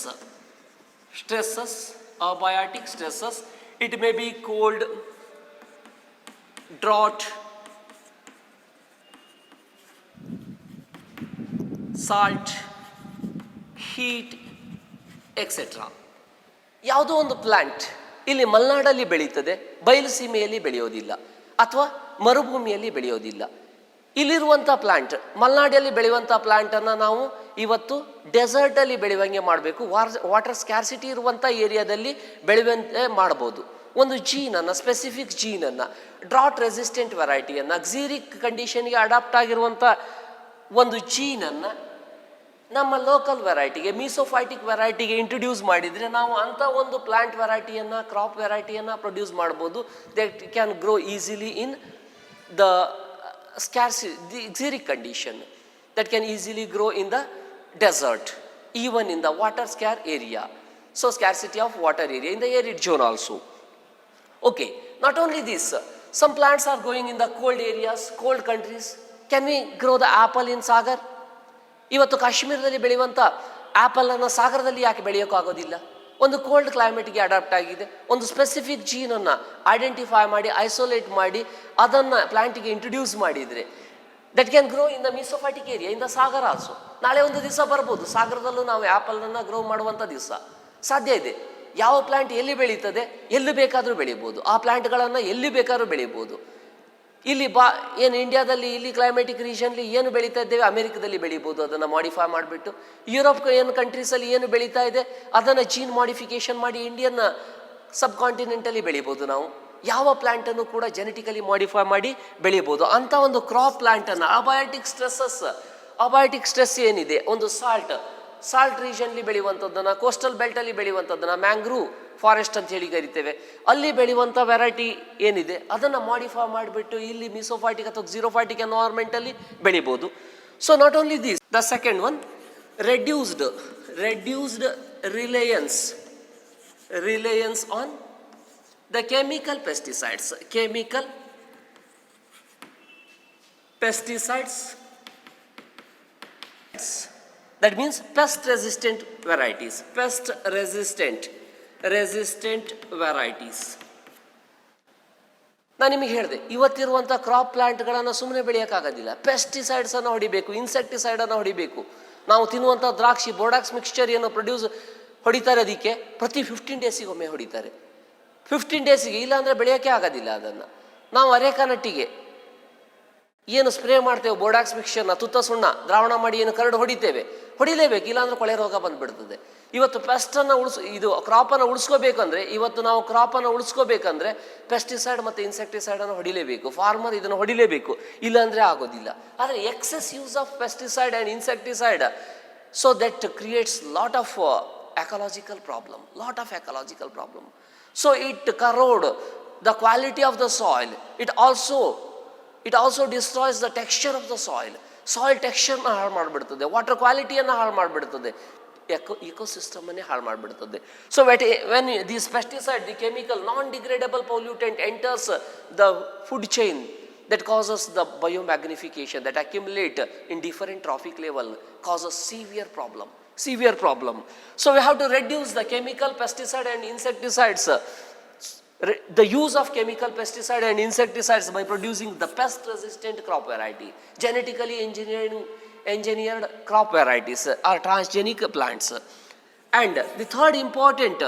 It may be cold, drought, salt, heat, etc. ಯಾವುದೋ ಒಂದು ಪ್ಲಾಂಟ್ ಇಲ್ಲಿ ಮಲೆನಾಡಲ್ಲಿ ಬೆಳೀತದೆ, ಬಯಲು ಸೀಮೆಯಲ್ಲಿ ಬೆಳೆಯೋದಿಲ್ಲ, ಅಥವಾ ಮರುಭೂಮಿಯಲ್ಲಿ ಬೆಳೆಯೋದಿಲ್ಲ. ಇಲ್ಲಿರುವಂಥ ಪ್ಲಾಂಟ್, ಮಲೆನಾಡಲ್ಲಿ ಬೆಳೆಯುವಂಥ ಪ್ಲಾಂಟನ್ನು ನಾವು ಇವತ್ತು ಡೆಸರ್ಟಲ್ಲಿ ಬೆಳೆಯುವಂಗೆ ಮಾಡಬೇಕು. ವಾಟರ್ ಸ್ಕ್ಯಾರ್ಸಿಟಿ ಇರುವಂಥ ಏರಿಯಾದಲ್ಲಿ ಬೆಳೆಯುವಂತೆ ಮಾಡ್ಬೋದು. ಒಂದು ಜೀನನ್ನು, ಸ್ಪೆಸಿಫಿಕ್ ಜೀನನ್ನು, ಡ್ರಾಟ್ ರೆಸಿಸ್ಟೆಂಟ್ ವೆರೈಟಿಯನ್ನು, ಅಕ್ಸಿರಿಕ್ ಕಂಡೀಷನ್ಗೆ ಅಡಾಪ್ಟ್ ಆಗಿರುವಂಥ ಒಂದು ಜೀನನ್ನು ನಮ್ಮ ಲೋಕಲ್ ವೆರೈಟಿಗೆ, ಮೀಸೋಫೈಟಿಕ್ ವೆರೈಟಿಗೆ ಇಂಟ್ರೊಡ್ಯೂಸ್ ಮಾಡಿದರೆ ನಾವು ಅಂಥ ಒಂದು ಪ್ಲಾಂಟ್ ವೆರೈಟಿಯನ್ನು, ಕ್ರಾಪ್ ವೆರೈಟಿಯನ್ನು ಪ್ರೊಡ್ಯೂಸ್ ಮಾಡ್ಬೋದು. That can grow easily in the the xeric condition, that can easily grow in the desert, even in the water scarce area. So scarcity of water area in the arid zone also. Okay, not only this, some plants are growing in the cold areas, cold countries. Can we grow the apple in Sagar? ಇವತ್ತು ಕಾಶ್ಮೀರದಲ್ಲಿ ಬೆಳೆಯುವಂಥ ಆ್ಯಪಲನ್ನು ಸಾಗರದಲ್ಲಿ ಯಾಕೆ ಬೆಳೆಯೋಕ್ಕಾಗೋದಿಲ್ಲ? ಒಂದು ಕೋಲ್ಡ್ ಕ್ಲೈಮೇಟ್ಗೆ ಅಡಾಪ್ಟ್ ಆಗಿದೆ. ಒಂದು ಸ್ಪೆಸಿಫಿಕ್ ಜೀನನ್ನು ಐಡೆಂಟಿಫೈ ಮಾಡಿ, ಐಸೋಲೇಟ್ ಮಾಡಿ, ಅದನ್ನು ಪ್ಲಾಂಟಿಗೆ ಇಂಟ್ರೊಡ್ಯೂಸ್ ಮಾಡಿದರೆ that can grow in the mesophytic area, in the ಸಾಗರ್ ಆಲ್ಸೋ. ನಾಳೆ ಒಂದು ದಿವಸ ಬರ್ಬೋದು ಸಾಗರದಲ್ಲೂ ನಾವು ಆ್ಯಪಲನ್ನು ಗ್ರೋ ಮಾಡುವಂಥ ದಿವಸ ಸಾಧ್ಯ ಇದೆ. ಯಾವ ಪ್ಲಾಂಟ್ ಎಲ್ಲಿ ಬೆಳೀತದೆ, ಎಲ್ಲಿ ಬೇಕಾದರೂ ಬೆಳೀಬೋದು. ಆ ಪ್ಲಾಂಟ್ಗಳನ್ನು ಎಲ್ಲಿ ಬೇಕಾದ್ರೂ ಬೆಳೀಬೋದು. ಇಲ್ಲಿ ಏನು ಇಂಡಿಯಾದಲ್ಲಿ, ಇಲ್ಲಿ ಕ್ಲೈಮೇಟಿಕ್ ರೀಜನ್ಲಿ ಏನು ಬೆಳೀತಾ ಇದ್ದೇವೆ, ಅಮೆರಿಕದಲ್ಲಿ ಬೆಳೀಬೋದು. ಅದನ್ನು ಮಾಡಿಫೈ ಮಾಡಿಬಿಟ್ಟು ಯುರೋಪ್ ಏನು ಕಂಟ್ರೀಸಲ್ಲಿ ಏನು ಬೆಳೀತಾ ಇದೆ ಅದನ್ನು ಜೀನ್ ಮಾಡಿಫಿಕೇಷನ್ ಮಾಡಿ ಇಂಡಿಯನ್ ಸಬ್ ಕಾಂಟಿನೆಂಟಲ್ಲಿ ಬೆಳೀಬೋದು. ನಾವು ಯಾವ ಪ್ಲಾಂಟನ್ನು ಕೂಡ ಜೆನೆಟಿಕಲಿ ಮಾಡಿಫೈ ಮಾಡಿ ಬೆಳೀಬೋದು. ಅಂಥ ಒಂದು ಕ್ರಾಪ್ ಪ್ಲಾಂಟನ್ನು, ಅಬಯೋಟಿಕ್ ಸ್ಟ್ರೆಸ್ ಏನಿದೆ, ಒಂದು ಸಾಲ್ಟ್, ಸಾಲ್ಟ್ ರೀಜನ್ಲಿ ಬೆಳೆಯುವಂಥದ್ದನ್ನು, ಕೋಸ್ಟಲ್ ಬೆಲ್ಟಲ್ಲಿ ಬೆಳೆಯುವಂಥದ್ದನ್ನು ಮ್ಯಾಂಗ್ರೂವ್ ಫಾರೆಸ್ಟ್ ಅಂತ ಹೇಳಿ ಕರಿತೇವೆ. ಅಲ್ಲಿ ಬೆಳೆಯುವಂಥ ವೆರೈಟಿ ಏನಿದೆ ಅದನ್ನು ಮಾಡಿಫೈ ಮಾಡಿಬಿಟ್ಟು ಇಲ್ಲಿ ಮೀಸೋಫೈಟಿಕ್ ಅಥವಾ ಝೀರೋಫೈಟಿಕ್ ಎನ್ವೈರ್ಮೆಂಟಲ್ಲಿ ಬೆಳಿಬೋದು. So not only this, the second one reduced reliance on the chemical pesticides. That means pest resistant varieties. ನಾನು ನಿಮಗೆ ಹೇಳಿದೆ, ಇವತ್ತಿರುವಂಥ ಕ್ರಾಪ್ ಪ್ಲಾಂಟ್ಗಳನ್ನು ಸುಮ್ಮನೆ ಬೆಳೆಯೋಕ್ಕಾಗೋದಿಲ್ಲ. ಪೆಸ್ಟಿಸೈಡ್ಸನ್ನು ಹೊಡಿಬೇಕು, ಇನ್ಸೆಕ್ಟಿಸೈಡನ್ನು ಹೊಡಿಬೇಕು. ನಾವು ತಿನ್ನುವಂಥ ದ್ರಾಕ್ಷಿ ಬೋರ್ಡಾಕ್ಸ್ ಮಿಕ್ಸ್ಚರ್ ಏನು ಹೊಡಿತಾರೆ, ಅದಕ್ಕೆ ಪ್ರತಿ 15 ಡೇಸಿಗೆ ಒಮ್ಮೆ ಹೊಡಿತಾರೆ. 15 ಡೇಸಿಗೆ, ಇಲ್ಲಾಂದರೆ ಬೆಳೆಯೋಕ್ಕೆ ಆಗೋದಿಲ್ಲ. ಅದನ್ನು ನಾವು ಅರೇಕಾನಟ್ಟಿಗೆ ಏನು ಸ್ಪ್ರೇ ಮಾಡ್ತೇವೆ, ಬೋರ್ಡಾಕ್ಸ್ ಮಿಕ್ಸ್ಚರ್ನ ತುತ್ತ ಸುಣ್ಣ ದ್ರಾವಣ ಮಾಡಿ ಏನು ಕರಡು ಹೊಡಿಲೇಬೇಕು, ಇಲ್ಲಾಂದ್ರೆ ಕೊಳೆ ರೋಗ ಬಂದುಬಿಡ್ತದೆ. ಇವತ್ತು ಪೆಸ್ಟನ್ನು ಕ್ರಾಪನ್ನು ಉಳಿಸ್ಕೋಬೇಕಂದ್ರೆ, ಪೆಸ್ಟಿಸೈಡ್ ಮತ್ತು ಇನ್ಸೆಕ್ಟಿಸೈಡನ್ನು ಹೊಡಿಲೇಬೇಕು. ಫಾರ್ಮರ್ ಇದನ್ನು ಹೊಡಿಲೇಬೇಕು, ಇಲ್ಲಾಂದರೆ ಆಗೋದಿಲ್ಲ. ಆದರೆ excess use of pesticide and insecticide, so that creates lot of ecological problem. So it corrode the quality of the soil. It also destroys the texture of the soil. Soil texture na ಹಾಳು ಮಾಡಿಬಿಡ್ತದೆ, ವಾಟರ್ ಕ್ವಾಲಿಟಿಯನ್ನು ಹಾಳು ಮಾಡಿಬಿಡ್ತದೆ, ecosystem ಹಾಳು ಮಾಡಿಬಿಡ್ತದೆ. So when these pesticide, the chemical non-degradable pollutant enters the food chain, that causes the biomagnification that accumulate in different trophic level, causes severe problem. So we have to reduce the chemical pesticide and insecticides, the use of chemical pesticide and insecticides by producing the pest resistant crop variety, genetically engineered crop varieties or transgenic plants. And the third important,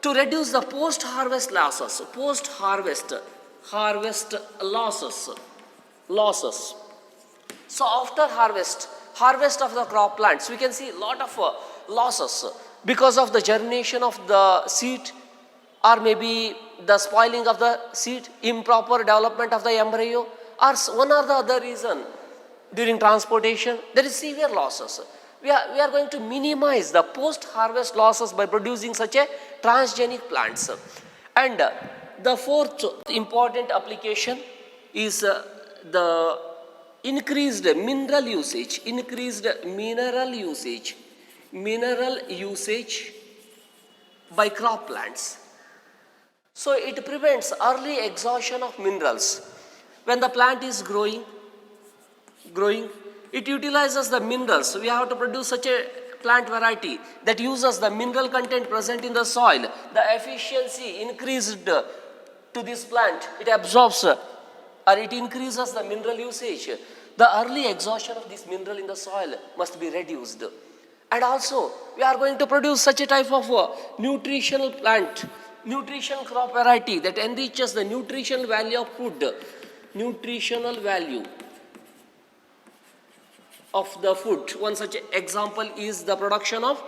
to reduce the post harvest losses. So after harvest of the crop plants, we can see a lot of losses because of the germination of the seed, or maybe the spoiling of the seed, improper development of the embryo, or one or the other reason. During transportation, there is severe losses. We are going to minimize the post-harvest losses by producing such a transgenic plants. And the fourth important application is the increased mineral usage by crop plants. So it prevents early exhaustion of minerals. When the plant is growing, it utilizes the minerals. We have to produce such a plant variety that uses the mineral content present in the soil. The efficiency increased to this plant, it absorbs or it increases the mineral usage. The early exhaustion of this mineral in the soil must be reduced. And also we are going to produce such a type of nutritional crop variety that enriches the nutritional value of food. One such example is the production of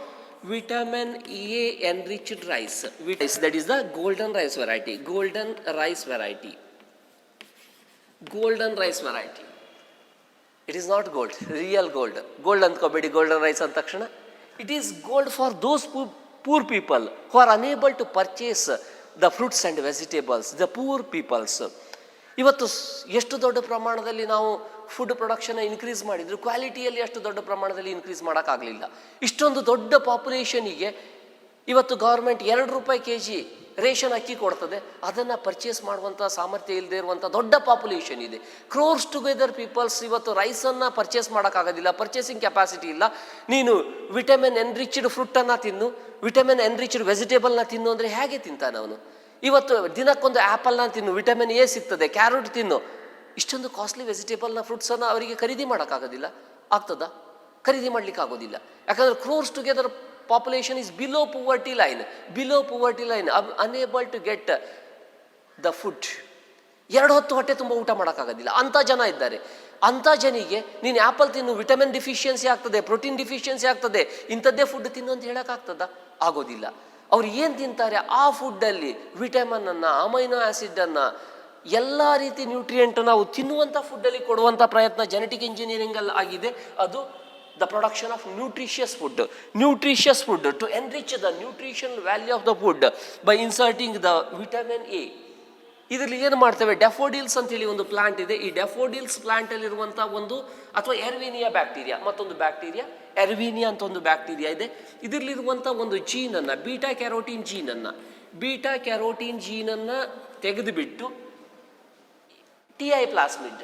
vitamin A enriched rice. That is the golden rice variety. It is not gold, real gold. Gold antkobedi, golden rice anta takshana. It is gold for those poor people who are unable to purchase the fruits and vegetables, the poor peoples. ಇವತ್ತು ಎಷ್ಟು ದೊಡ್ಡ ಪ್ರಮಾಣದಲ್ಲಿ ನಾವು ಫುಡ್ ಪ್ರೊಡಕ್ಷನ್ ಇನ್ಕ್ರೀಸ್ ಮಾಡಿದ್ರು, ಕ್ವಾಲಿಟಿಯಲ್ಲಿ ಅಷ್ಟು ದೊಡ್ಡ ಪ್ರಮಾಣದಲ್ಲಿ ಇನ್ಕ್ರೀಸ್ ಮಾಡೋಕ್ಕಾಗಲಿಲ್ಲ. ಇಷ್ಟೊಂದು ದೊಡ್ಡ ಪಾಪ್ಯುಲೇಷನಿಗೆ ಇವತ್ತು ಗೌರ್ಮೆಂಟ್ 2 ರೂಪಾಯಿ kg ರೇಷನ್ ಅಕ್ಕಿ ಕೊಡ್ತದೆ. ಅದನ್ನು ಪರ್ಚೇಸ್ ಮಾಡುವಂಥ ಸಾಮರ್ಥ್ಯ ಇಲ್ಲದೆ ಇರುವಂಥ ದೊಡ್ಡ ಪಾಪ್ಯುಲೇಷನ್ ಇದೆ. ಕ್ರೋರ್ಸ್ ಟುಗೆದರ್ ಪೀಪಲ್ಸ್ ಇವತ್ತು ರೈಸನ್ನು ಪರ್ಚೇಸ್ ಮಾಡೋಕ್ಕಾಗೋದಿಲ್ಲ, ಪರ್ಚೇಸಿಂಗ್ ಕೆಪಾಸಿಟಿ ಇಲ್ಲ. ನೀನು ವಿಟಮಿನ್ ಎನ್ರಿಚ್ಡ್ ಫ್ರೂಟನ್ನು ತಿನ್ನು, ವಿಟಮಿನ್ ಎನ್ರಿಚ್ಡ್ ವೆಜಿಟೇಬಲ್ನ ತಿನ್ನು ಅಂದರೆ ಹೇಗೆ ತಿಂತಾನೆ ಅವನು? ಇವತ್ತು ದಿನಕ್ಕೊಂದು ಆ್ಯಪಲ್ನ ತಿನ್ನು, ವಿಟಮಿನ್ ಎ ಸಿಗ್ತದೆ, ಕ್ಯಾರೆಟ್ ತಿನ್ನು. ಇಷ್ಟೊಂದು ಕಾಸ್ಟ್ಲಿ ವೆಜಿಟೇಬಲ್ನ ಫ್ರೂಟ್ಸನ್ನು ಅವರಿಗೆ ಖರೀದಿ ಮಾಡೋಕ್ಕಾಗೋದಿಲ್ಲ. ಆಗ್ತದಾ? ಖರೀದಿ ಮಾಡಲಿಕ್ಕೆ ಆಗೋದಿಲ್ಲ. ಯಾಕಂದರೆ crores together population is below poverty line, unable to get the food. 2 ಹೊತ್ತು ಹೊಟ್ಟೆ ತುಂಬ ಊಟ ಮಾಡೋಕ್ಕಾಗೋದಿಲ್ಲ, ಅಂಥ ಜನ ಇದ್ದಾರೆ. ಅಂಥ ಜನಿಗೆ ನೀನು ಆ್ಯಪಲ್ ತಿನ್ನು, ವಿಟಮಿನ್ ಡಿಫಿಷಿಯನ್ಸಿ ಆಗ್ತದೆ, ಪ್ರೋಟೀನ್ ಡಿಫಿಷಿಯನ್ಸಿ ಆಗ್ತದೆ, ಇಂಥದ್ದೇ ಫುಡ್ ತಿನ್ನು ಅಂತ ಹೇಳೋಕ್ಕಾಗ್ತದ? ಆಗೋದಿಲ್ಲ. ಅವ್ರು ಏನು ತಿಂತಾರೆ ಆ ಫುಡ್ಡಲ್ಲಿ ವಿಟಮಿನನ್ನು, ಅಮೈನೋ ಆ್ಯಸಿಡನ್ನು, ಎಲ್ಲ ರೀತಿ ನ್ಯೂಟ್ರಿಯೆಂಟ್ ನಾವು ತಿನ್ನುವಂಥ ಫುಡ್ಡಲ್ಲಿ ಕೊಡುವಂಥ ಪ್ರಯತ್ನ ಜೆನೆಟಿಕ್ ಇಂಜಿನಿಯರಿಂಗಲ್ಲಿ ಆಗಿದೆ. ಅದು the production of nutritious food to enrich the nutritional value of the food by inserting the vitamin A. ಇದರಲ್ಲಿ ಏನು ಮಾಡ್ತೇವೆ, ಡ್ಯಾಫೋಡಿಲ್ಸ್ ಅಂತೇಳಿ ಒಂದು ಪ್ಲಾಂಟ್ ಇದೆ. ಈ ಡ್ಯಾಫೋಡಿಲ್ಸ್ ಪ್ಲಾಂಟಲ್ಲಿರುವಂಥ ಒಂದು ಅಥವಾ ಎರ್ವಿನಿಯಾ ಬ್ಯಾಕ್ಟೀರಿಯಾ, ಮತ್ತೊಂದು ಬ್ಯಾಕ್ಟೀರಿಯಾ ಎರ್ವಿನಿಯಾ ಅಂತ ಒಂದು ಬ್ಯಾಕ್ಟೀರಿಯಾ ಇದೆ. ಇದರಲ್ಲಿರುವಂಥ ಒಂದು ಜೀನನ್ನು, ಬೀಟಾ ಕ್ಯಾರೋಟಿನ್ ಜೀನನ್ನು ತೆಗೆದುಬಿಟ್ಟು ಟಿ ಐ ಪ್ಲಾಸ್ಮಿಡ್,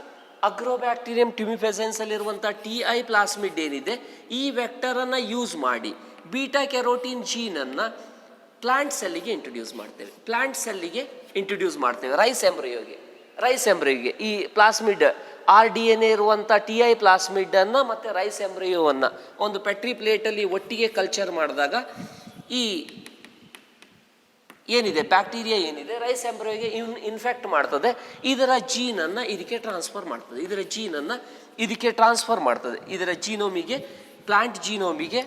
ಅಗ್ರೋಬ್ಯಾಕ್ಟೀರಿಯಂ ಟ್ಯುಮಿಫೆಸೆನ್ಸ್ ಅಲ್ಲಿರುವಂಥ ಟಿ ಐ ಪ್ಲಾಸ್ಮಿಡ್ ಏನಿದೆ, ಈ ವೆಕ್ಟರನ್ನು ಯೂಸ್ ಮಾಡಿ ಬೀಟಾ ಕ್ಯಾರೋಟಿನ್ ಜೀನನ್ನು ಪ್ಲಾಂಟ್ ಸೆಲ್ಲಿಗೆ ಇಂಟ್ರೊಡ್ಯೂಸ್ ಮಾಡ್ತೇವೆ. ರೈಸ್ ಎಂಬ್ರಿಯೋಗೆ ಈ ಪ್ಲಾಸ್ಮಿಡ್ RDNA ಇರುವಂಥ ಟಿ ಐ ಪ್ಲಾಸ್ಮಿಡನ್ನು ಮತ್ತು ರೈಸ್ ಎಂಬ್ರಿಯೋವನ್ನು ಒಂದು ಪೆಟ್ರಿ ಪ್ಲೇಟಲ್ಲಿ ಒಟ್ಟಿಗೆ ಕಲ್ಚರ್ ಮಾಡಿದಾಗ ಈ ಏನಿದೆ ಬ್ಯಾಕ್ಟೀರಿಯಾ ಏನಿದೆ ರೈಸ್ ಎಂಬ್ರಿಯೋಗೆ ಇನ್ಫೆಕ್ಟ್ ಮಾಡ್ತದೆ. ಇದರ ಜೀನನ್ನು ಇದಕ್ಕೆ ಟ್ರಾನ್ಸ್ಫರ್ ಮಾಡ್ತದೆ. ಇದರ ಜೀನೋಮಿಗೆ, ಪ್ಲಾಂಟ್ ಜೀನೋಮಿಗೆ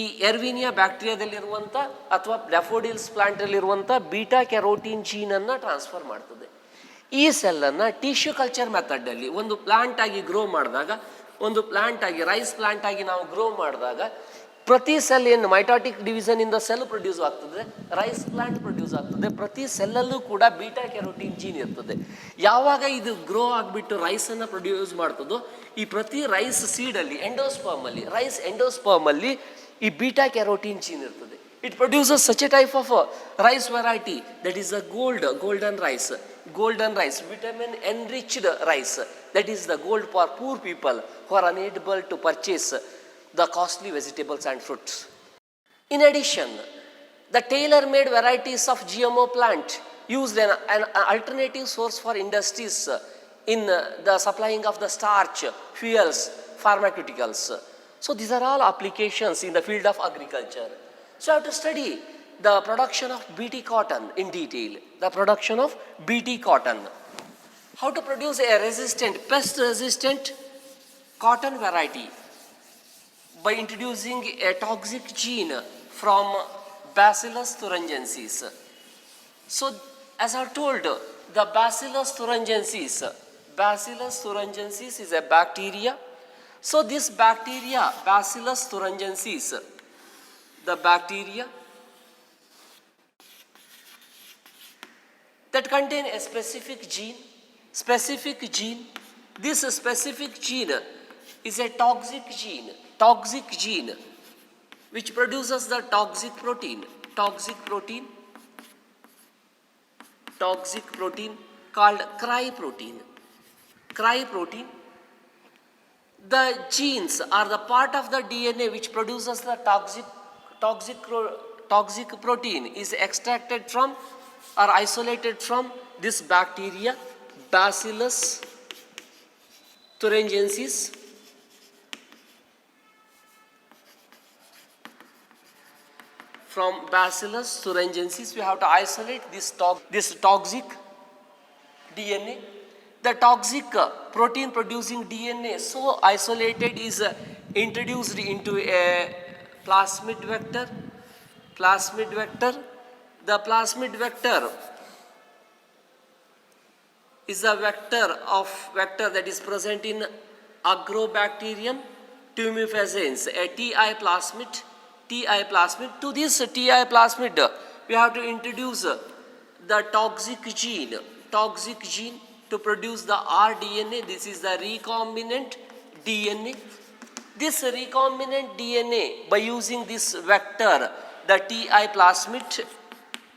ಈ ಎರ್ವಿನಿಯಾ ಬ್ಯಾಕ್ಟೀರಿಯಾದಲ್ಲಿರುವಂಥ ಅಥವಾ ಡ್ಯಾಫೋಡಿಲ್ಸ್ ಪ್ಲಾಂಟಲ್ಲಿರುವಂಥ ಬೀಟಾ ಕ್ಯಾರೋಟಿನ್ ಜೀನನ್ನು ಟ್ರಾನ್ಸ್ಫರ್ ಮಾಡ್ತದೆ. ಈ ಸೆಲ್ಲನ್ನು ಟಿಶ್ಯೂ ಕಲ್ಚರ್ ಮೆಥಡಲ್ಲಿ ಒಂದು ಪ್ಲಾಂಟ್ ಆಗಿ ಗ್ರೋ ಮಾಡಿದಾಗ, ರೈಸ್ ಪ್ಲಾಂಟ್ ಆಗಿ ನಾವು ಗ್ರೋ ಮಾಡಿದಾಗ ಪ್ರತಿ ಸೆಲ್ ಏನು ಮೈಟಾಟಿಕ್ ಡಿವಿಷನಿಂದ ಸೆಲ್ ಪ್ರೊಡ್ಯೂಸ್ ಆಗ್ತದೆ, ರೈಸ್ ಪ್ಲಾಂಟ್ ಪ್ರೊಡ್ಯೂಸ್ ಆಗ್ತದೆ. ಪ್ರತಿ ಸೆಲ್ಲಲ್ಲೂ ಕೂಡ ಬೀಟಾ ಕ್ಯಾರೋಟಿನ್ ಜೀನ್ ಇರ್ತದೆ. ಯಾವಾಗ ಇದು ಗ್ರೋ ಆಗಿಬಿಟ್ಟು ರೈಸನ್ನು ಪ್ರೊಡ್ಯೂಸ್ ಮಾಡ್ತದೋ, ಈ ಪ್ರತಿ ರೈಸ್ ಸೀಡಲ್ಲಿ ರೈಸ್ ಎಂಡೋಸ್ಪರ್ಮಲ್ಲಿ ಈ ಬೀಟಾ ಕ್ಯಾರೋಟಿನ್ ಜೀನ್ ಇರ್ತದೆ. It produces such a type of rice variety that is the golden rice, vitamin enriched rice, that is the gold for poor people who are unable to purchase the costly vegetables and fruits. In addition, the tailor-made varieties of GMO plant used an alternative source for industries in the supplying of the starch, fuels, pharmaceuticals. So these are all applications in the field of agriculture. So I have to study the production of BT cotton in detail. How to produce a pest-resistant cotton variety by introducing a toxic gene from Bacillus thuringiensis. So, as I told, the Bacillus thuringiensis is a bacteria. So, this bacteria, Bacillus thuringiensis, the bacteria that contain a specific gene. This specific gene is a toxic gene which produces the toxic protein called cry protein. The genes are the part of the DNA which produces the toxic protein is extracted from or isolated from this bacteria, Bacillus thuringiensis. From Bacillus thuringiensis, we have to isolate this toxic DNA. The toxic protein producing DNA so isolated is introduced into a plasmid vector. The plasmid vector is a vector that is present in Agrobacterium tumefaciens, a TI plasmid. To this TI plasmid, we have to introduce the toxic gene to produce the rDNA. This is the recombinant DNA. This recombinant DNA, by using this vector, the TI plasmid,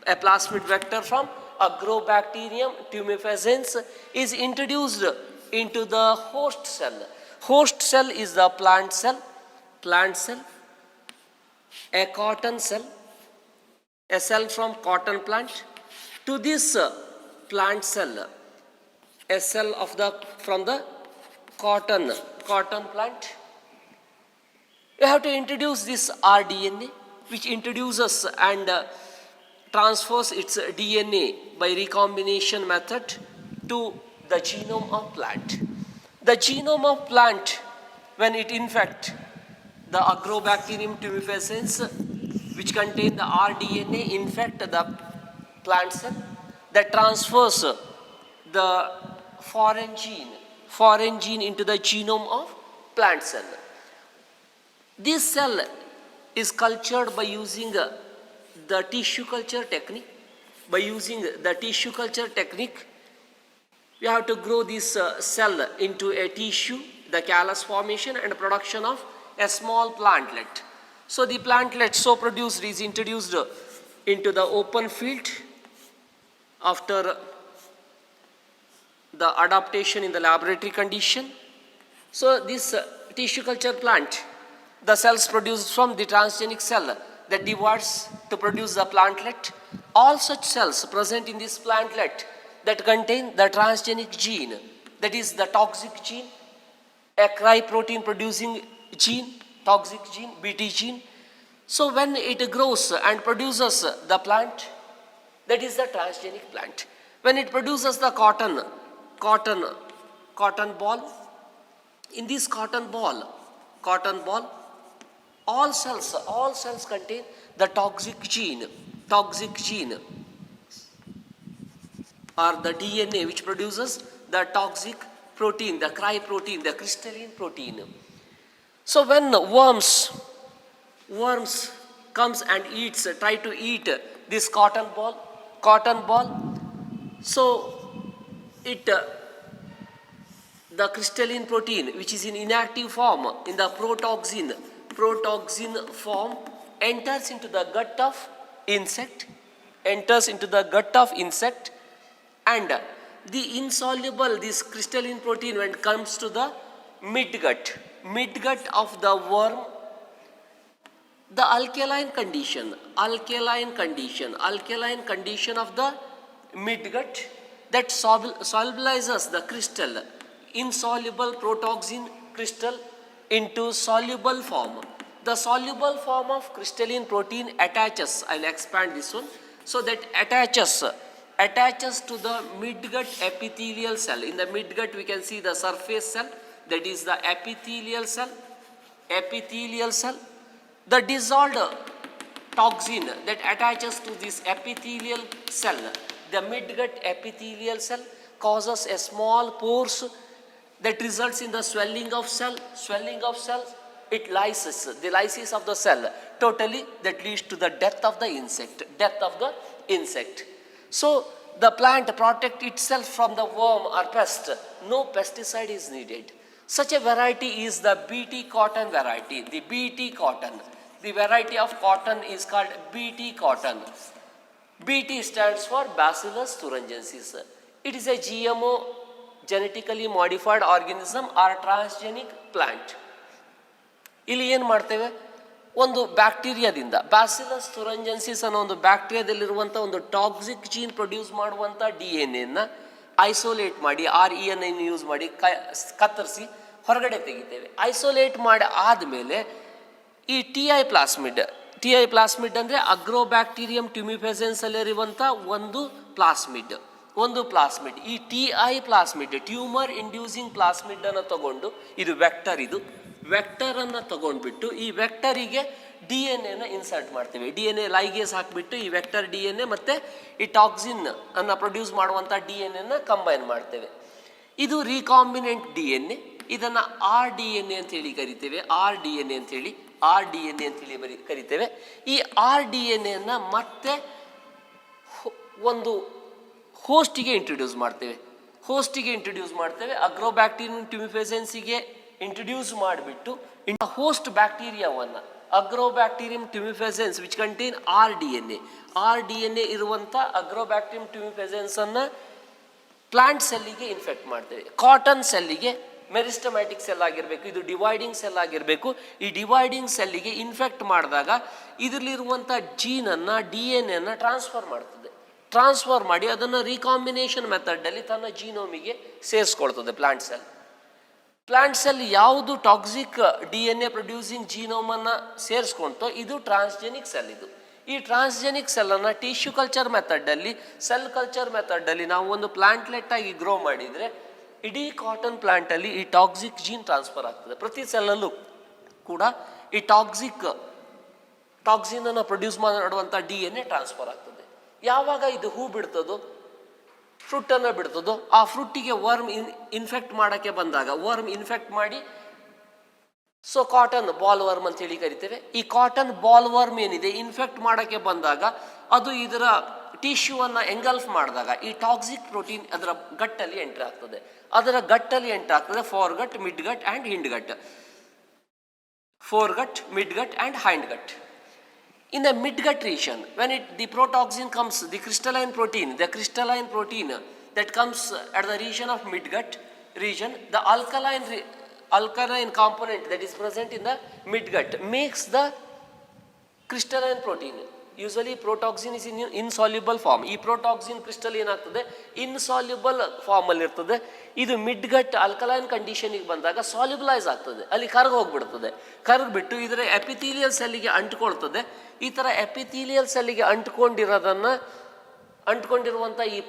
a plasmid vector from Agrobacterium tumefaciens, is introduced into the host cell. Host cell is the plant cell, a cotton cell, a cell from cotton plant. To this plant cell, a cell from the cotton plant, you have to introduce this rDNA, which introduces and transfers its DNA by recombination method to the genome of plant. The genome of plant, when it infects the Agrobacterium tumefaciens, which contain the rDNA, infect the plant cell, that transfers the foreign gene into the genome of plant cell. This cell is cultured by using the tissue culture technique. By using the tissue culture technique, we have to grow this cell into a tissue, the callus formation and production of a small plantlet. So the plantlet so produced is introduced into the open field after the adaptation in the laboratory condition. So this tissue culture plant, the cells produced from the transgenic cell that divides to produce the plantlet. All such cells present in this plantlet that contain the transgenic gene, that is the toxic gene, a cry protein producing gene, toxic gene, Bt gene. So when it grows and produces the plant, that is the transgenic plant. When it produces the cotton ball, in this cotton ball, all cells contain the toxic gene or the DNA which produces the toxic protein, the cry protein, the crystalline protein. So when worms comes and try to eat this cotton ball, so it the crystalline protein which is in inactive form in the protoxin form enters into the gut of insect, and the insoluble, this crystalline protein, when it comes to the midgut of the worm, the alkaline condition of the midgut that solubilizes the crystal, insoluble protoxin crystal into soluble form. The soluble form of crystalline protein attaches, I'll expand this one, so that attaches to the midgut epithelial cell. In the midgut we can see the surface cell, that is the epithelial cell. The dissolved toxin that attaches to this epithelial cell, the midgut epithelial cell, causes a small pores that results in the swelling of cells. It lyses, the lysis of the cell totally, that leads to the death of the insect. So the plant protects itself from the worm or pest. No pesticide is needed. Such a variety is the Bt cotton variety. The variety of cotton is called Bt cotton. Bt stands for Bacillus thuringiensis. It is a GMO, genetically modified organism or transgenic plant. ಇಲ್ಲಿ ಏನು ಮಾಡ್ತೇವೆ, ಒಂದು ಬ್ಯಾಕ್ಟೀರಿಯಾದಿಂದ, ಬ್ಯಾಸಿಲಸ್ ಥುರಿಂಜಿಯನ್ಸಿಸ್ ಅನ್ನೋ ಒಂದು ಬ್ಯಾಕ್ಟೀರಿಯಾದಲ್ಲಿರುವಂಥ ಒಂದು ಟಾಕ್ಸಿಕ್ ಜೀನ್ ಪ್ರೊಡ್ಯೂಸ್ ಮಾಡುವಂಥ DNA ಐಸೋಲೇಟ್ ಮಾಡಿ REN ಯೂಸ್ ಮಾಡಿ ಕತ್ತರಿಸಿ ಹೊರಗಡೆ ತೆಗಿತೇವೆ. ಐಸೋಲೇಟ್ ಮಾಡಿ ಆದಮೇಲೆ ಈ ಟಿ ಐ ಪ್ಲಾಸ್ಮಿಡ್ ಅಂದರೆ ಅಗ್ರೋಬ್ಯಾಕ್ಟೀರಿಯಂ ಟ್ಯುಮಿಫೆಸೆನ್ಸ್ ಅಲ್ಲಿರುವಂಥ ಒಂದು ಪ್ಲಾಸ್ಮಿಡ್. ಈ T I plasmid, tumour inducing plasmid ಅನ್ನು ತಗೊಂಡು, ಇದು ವೆಕ್ಟರ್ ಅನ್ನು ತಗೊಂಡ್ಬಿಟ್ಟು ಈ ವೆಕ್ಟರಿಗೆ DNA ಇನ್ಸರ್ಟ್ ಮಾಡ್ತೇವೆ. DNA ಲೈಗೇಸ್ ಹಾಕಿಬಿಟ್ಟು ಈ ವೆಕ್ಟರ್ DNA ಮತ್ತು ಈ ಟಾಕ್ಸಿನ್ ಅನ್ನು ಪ್ರೊಡ್ಯೂಸ್ ಮಾಡುವಂಥ DNA ಕಂಬೈನ್ ಮಾಡ್ತೇವೆ. ಇದು ರೀಕಾಂಬಿನೆಂಟ್ DNA. ಇದನ್ನು RDNA ಅಂತೇಳಿ ಕರಿತೇವೆ. RDNA ಅಂತೇಳಿ ಕರಿತೇವೆ. ಈ RDNA ಮತ್ತೆ ಒಂದು ಹೋಸ್ಟಿಗೆ ಇಂಟ್ರೊಡ್ಯೂಸ್ ಮಾಡ್ತೇವೆ. ಅಗ್ರೋಬ್ಯಾಕ್ಟೀರಿಯಂ ಟ್ಯುಮಿಫೆಸೆನ್ಸಿಗೆ ಇಂಟ್ರೊಡ್ಯೂಸ್ ಮಾಡಿಬಿಟ್ಟು ಹೋಸ್ಟ್ ಬ್ಯಾಕ್ಟೀರಿಯಾವನ್ನು, ಅಗ್ರೋಬ್ಯಾಕ್ಟೀರಿಯಂ ಟ್ಯುಮಿಫೆಸೆನ್ಸ್ ವಿಚ್ ಕಂಟೈನ್ RDNA ಇರುವಂಥ ಅಗ್ರೋಬ್ಯಾಕ್ಟೀರಿಯಂ ಟ್ಯುಮಿಫೆಸೆನ್ಸ್ ಅನ್ನು ಪ್ಲಾಂಟ್ ಸೆಲ್ಲಿಗೆ ಇನ್ಫೆಕ್ಟ್ ಮಾಡ್ತೇವೆ. ಕಾಟನ್ ಸೆಲ್ಲಿಗೆ ಮೆರಿಸ್ಟಮ್ಯಾಟಿಕ್ ಸೆಲ್ ಆಗಿರಬೇಕು, ಇದು ಡಿವೈಡಿಂಗ್ ಸೆಲ್ ಆಗಿರಬೇಕು. ಈ ಡಿವೈಡಿಂಗ್ ಸೆಲ್ಲಿಗೆ ಇನ್ಫೆಕ್ಟ್ ಮಾಡಿದಾಗ ಇದರಲ್ಲಿರುವಂಥ ಜೀನನ್ನು, DNA ಟ್ರಾನ್ಸ್ಫರ್ ಮಾಡಿ ಅದನ್ನು ರೀಕಾಂಬಿನೇಷನ್ ಮೆಥಡಲ್ಲಿ ತನ್ನ ಜೀನೋಮಿಗೆ ಸೇರಿಸ್ಕೊಳ್ತದೆ ಪ್ಲಾಂಟ್ ಸೆಲ್ ಯಾವುದು ಟಾಕ್ಸಿಕ್ DNA ಪ್ರೊಡ್ಯೂಸಿಂಗ್ ಜೀನೋಮನ್ನು ಸೇರಿಸ್ಕೊಳ್ತೋ ಇದು ಟ್ರಾನ್ಸ್ಜೆನಿಕ್ ಸೆಲ್. ಈ ಟ್ರಾನ್ಸ್ಜೆನಿಕ್ ಸೆಲ್ಲನ್ನು ಟಿಶ್ಯೂ ಕಲ್ಚರ್ ಮೆಥಡಲ್ಲಿ, ಸೆಲ್ ಕಲ್ಚರ್ ಮೆಥಡಲ್ಲಿ ನಾವು ಒಂದು ಪ್ಲಾಂಟ್ಲೆಟ್ ಆಗಿ ಗ್ರೋ ಮಾಡಿದರೆ ಇಡೀ ಕಾಟನ್ ಪ್ಲಾಂಟಲ್ಲಿ ಈ ಟಾಕ್ಸಿಕ್ ಜೀನ್ ಟ್ರಾನ್ಸ್ಫರ್ ಆಗ್ತದೆ. ಪ್ರತಿ ಸೆಲ್ಲಲ್ಲೂ ಕೂಡ ಈ ಟಾಕ್ಸಿನನ್ನು ಪ್ರೊಡ್ಯೂಸ್ ಮಾಡುವಂಥ DNA ಟ್ರಾನ್ಸ್ಫರ್ ಆಗ್ತದೆ. ಯಾವಾಗ ಇದು ಹೂ ಬಿಡ್ತದೋ, ಫ್ರೂಟನ್ನು ಬಿಡ್ತದೋ, ಆ ಫ್ರೂಟಿಗೆ ವರ್ಮ್ ಇನ್ಫೆಕ್ಟ್ ಮಾಡೋಕ್ಕೆ ಬಂದಾಗ, ವರ್ಮ್ ಇನ್ಫೆಕ್ಟ್ ಮಾಡಿ ಸೊ ಕಾಟನ್ ಬಾಲ್ ವರ್ಮ್ ಅಂತ ಹೇಳಿ ಕರಿತೇವೆ. ಈ ಕಾಟನ್ ಬಾಲ್ ವರ್ಮ್ ಏನಿದೆ ಇನ್ಫೆಕ್ಟ್ ಮಾಡೋಕ್ಕೆ ಬಂದಾಗ ಅದು ಇದರ ಟಿಶ್ಯೂವನ್ನು ಎಂಗಲ್ಫ್ ಮಾಡಿದಾಗ ಈ ಟಾಕ್ಸಿಕ್ ಪ್ರೋಟೀನ್ ಅದರ ಗಟ್ಟಲ್ಲಿ ಎಂಟ್ರ್ ಆಗ್ತದೆ. ಅದರ ಗಟ್ಟಲ್ಲಿ ಎಂಟ್ರ್ ಆಗ್ತದೆ foregut, midgut and hindgut. foregut, midgut and hindgut. In the midgut region, when the protoxin comes, the crystalline protein that comes at the region of midgut region, the alkaline component that is present in the midgut makes the crystalline protein. Usually protoxin is in insoluble form. ಈ ಪ್ರೋಟಾಕ್ಸಿನ್ ಕ್ರಿಸ್ಟಲ್ ಏನಾಗ್ತದೆ ಇನ್ಸಾಲ್ಯುಬಲ್ ಫಾರ್ಮಲ್ಲಿ ಇರ್ತದೆ. ಇದು ಮಿಡ್ಗಟ್ ಅಲ್ಕಲೈನ್ ಕಂಡೀಷನಿಗೆ ಬಂದಾಗ ಸಾಲ್ಯುಬಲೈಸ್ ಆಗ್ತದೆ, ಅಲ್ಲಿ ಕರಗಿ ಹೋಗ್ಬಿಡ್ತದೆ. ಕರಗಿಬಿಟ್ಟು ಇದರ ಎಪಿಥೀಲಿಯಲ್ ಸೆಲ್ಲಿಗೆ ಅಂಟ್ಕೊಳ್ತದೆ. ಈ ಥರ ಎಪಿಥೀಲಿಯಲ್ ಸೆಲ್ಲಿಗೆ ಅಂಟ್ಕೊಂಡಿರುವಂಥ ಈ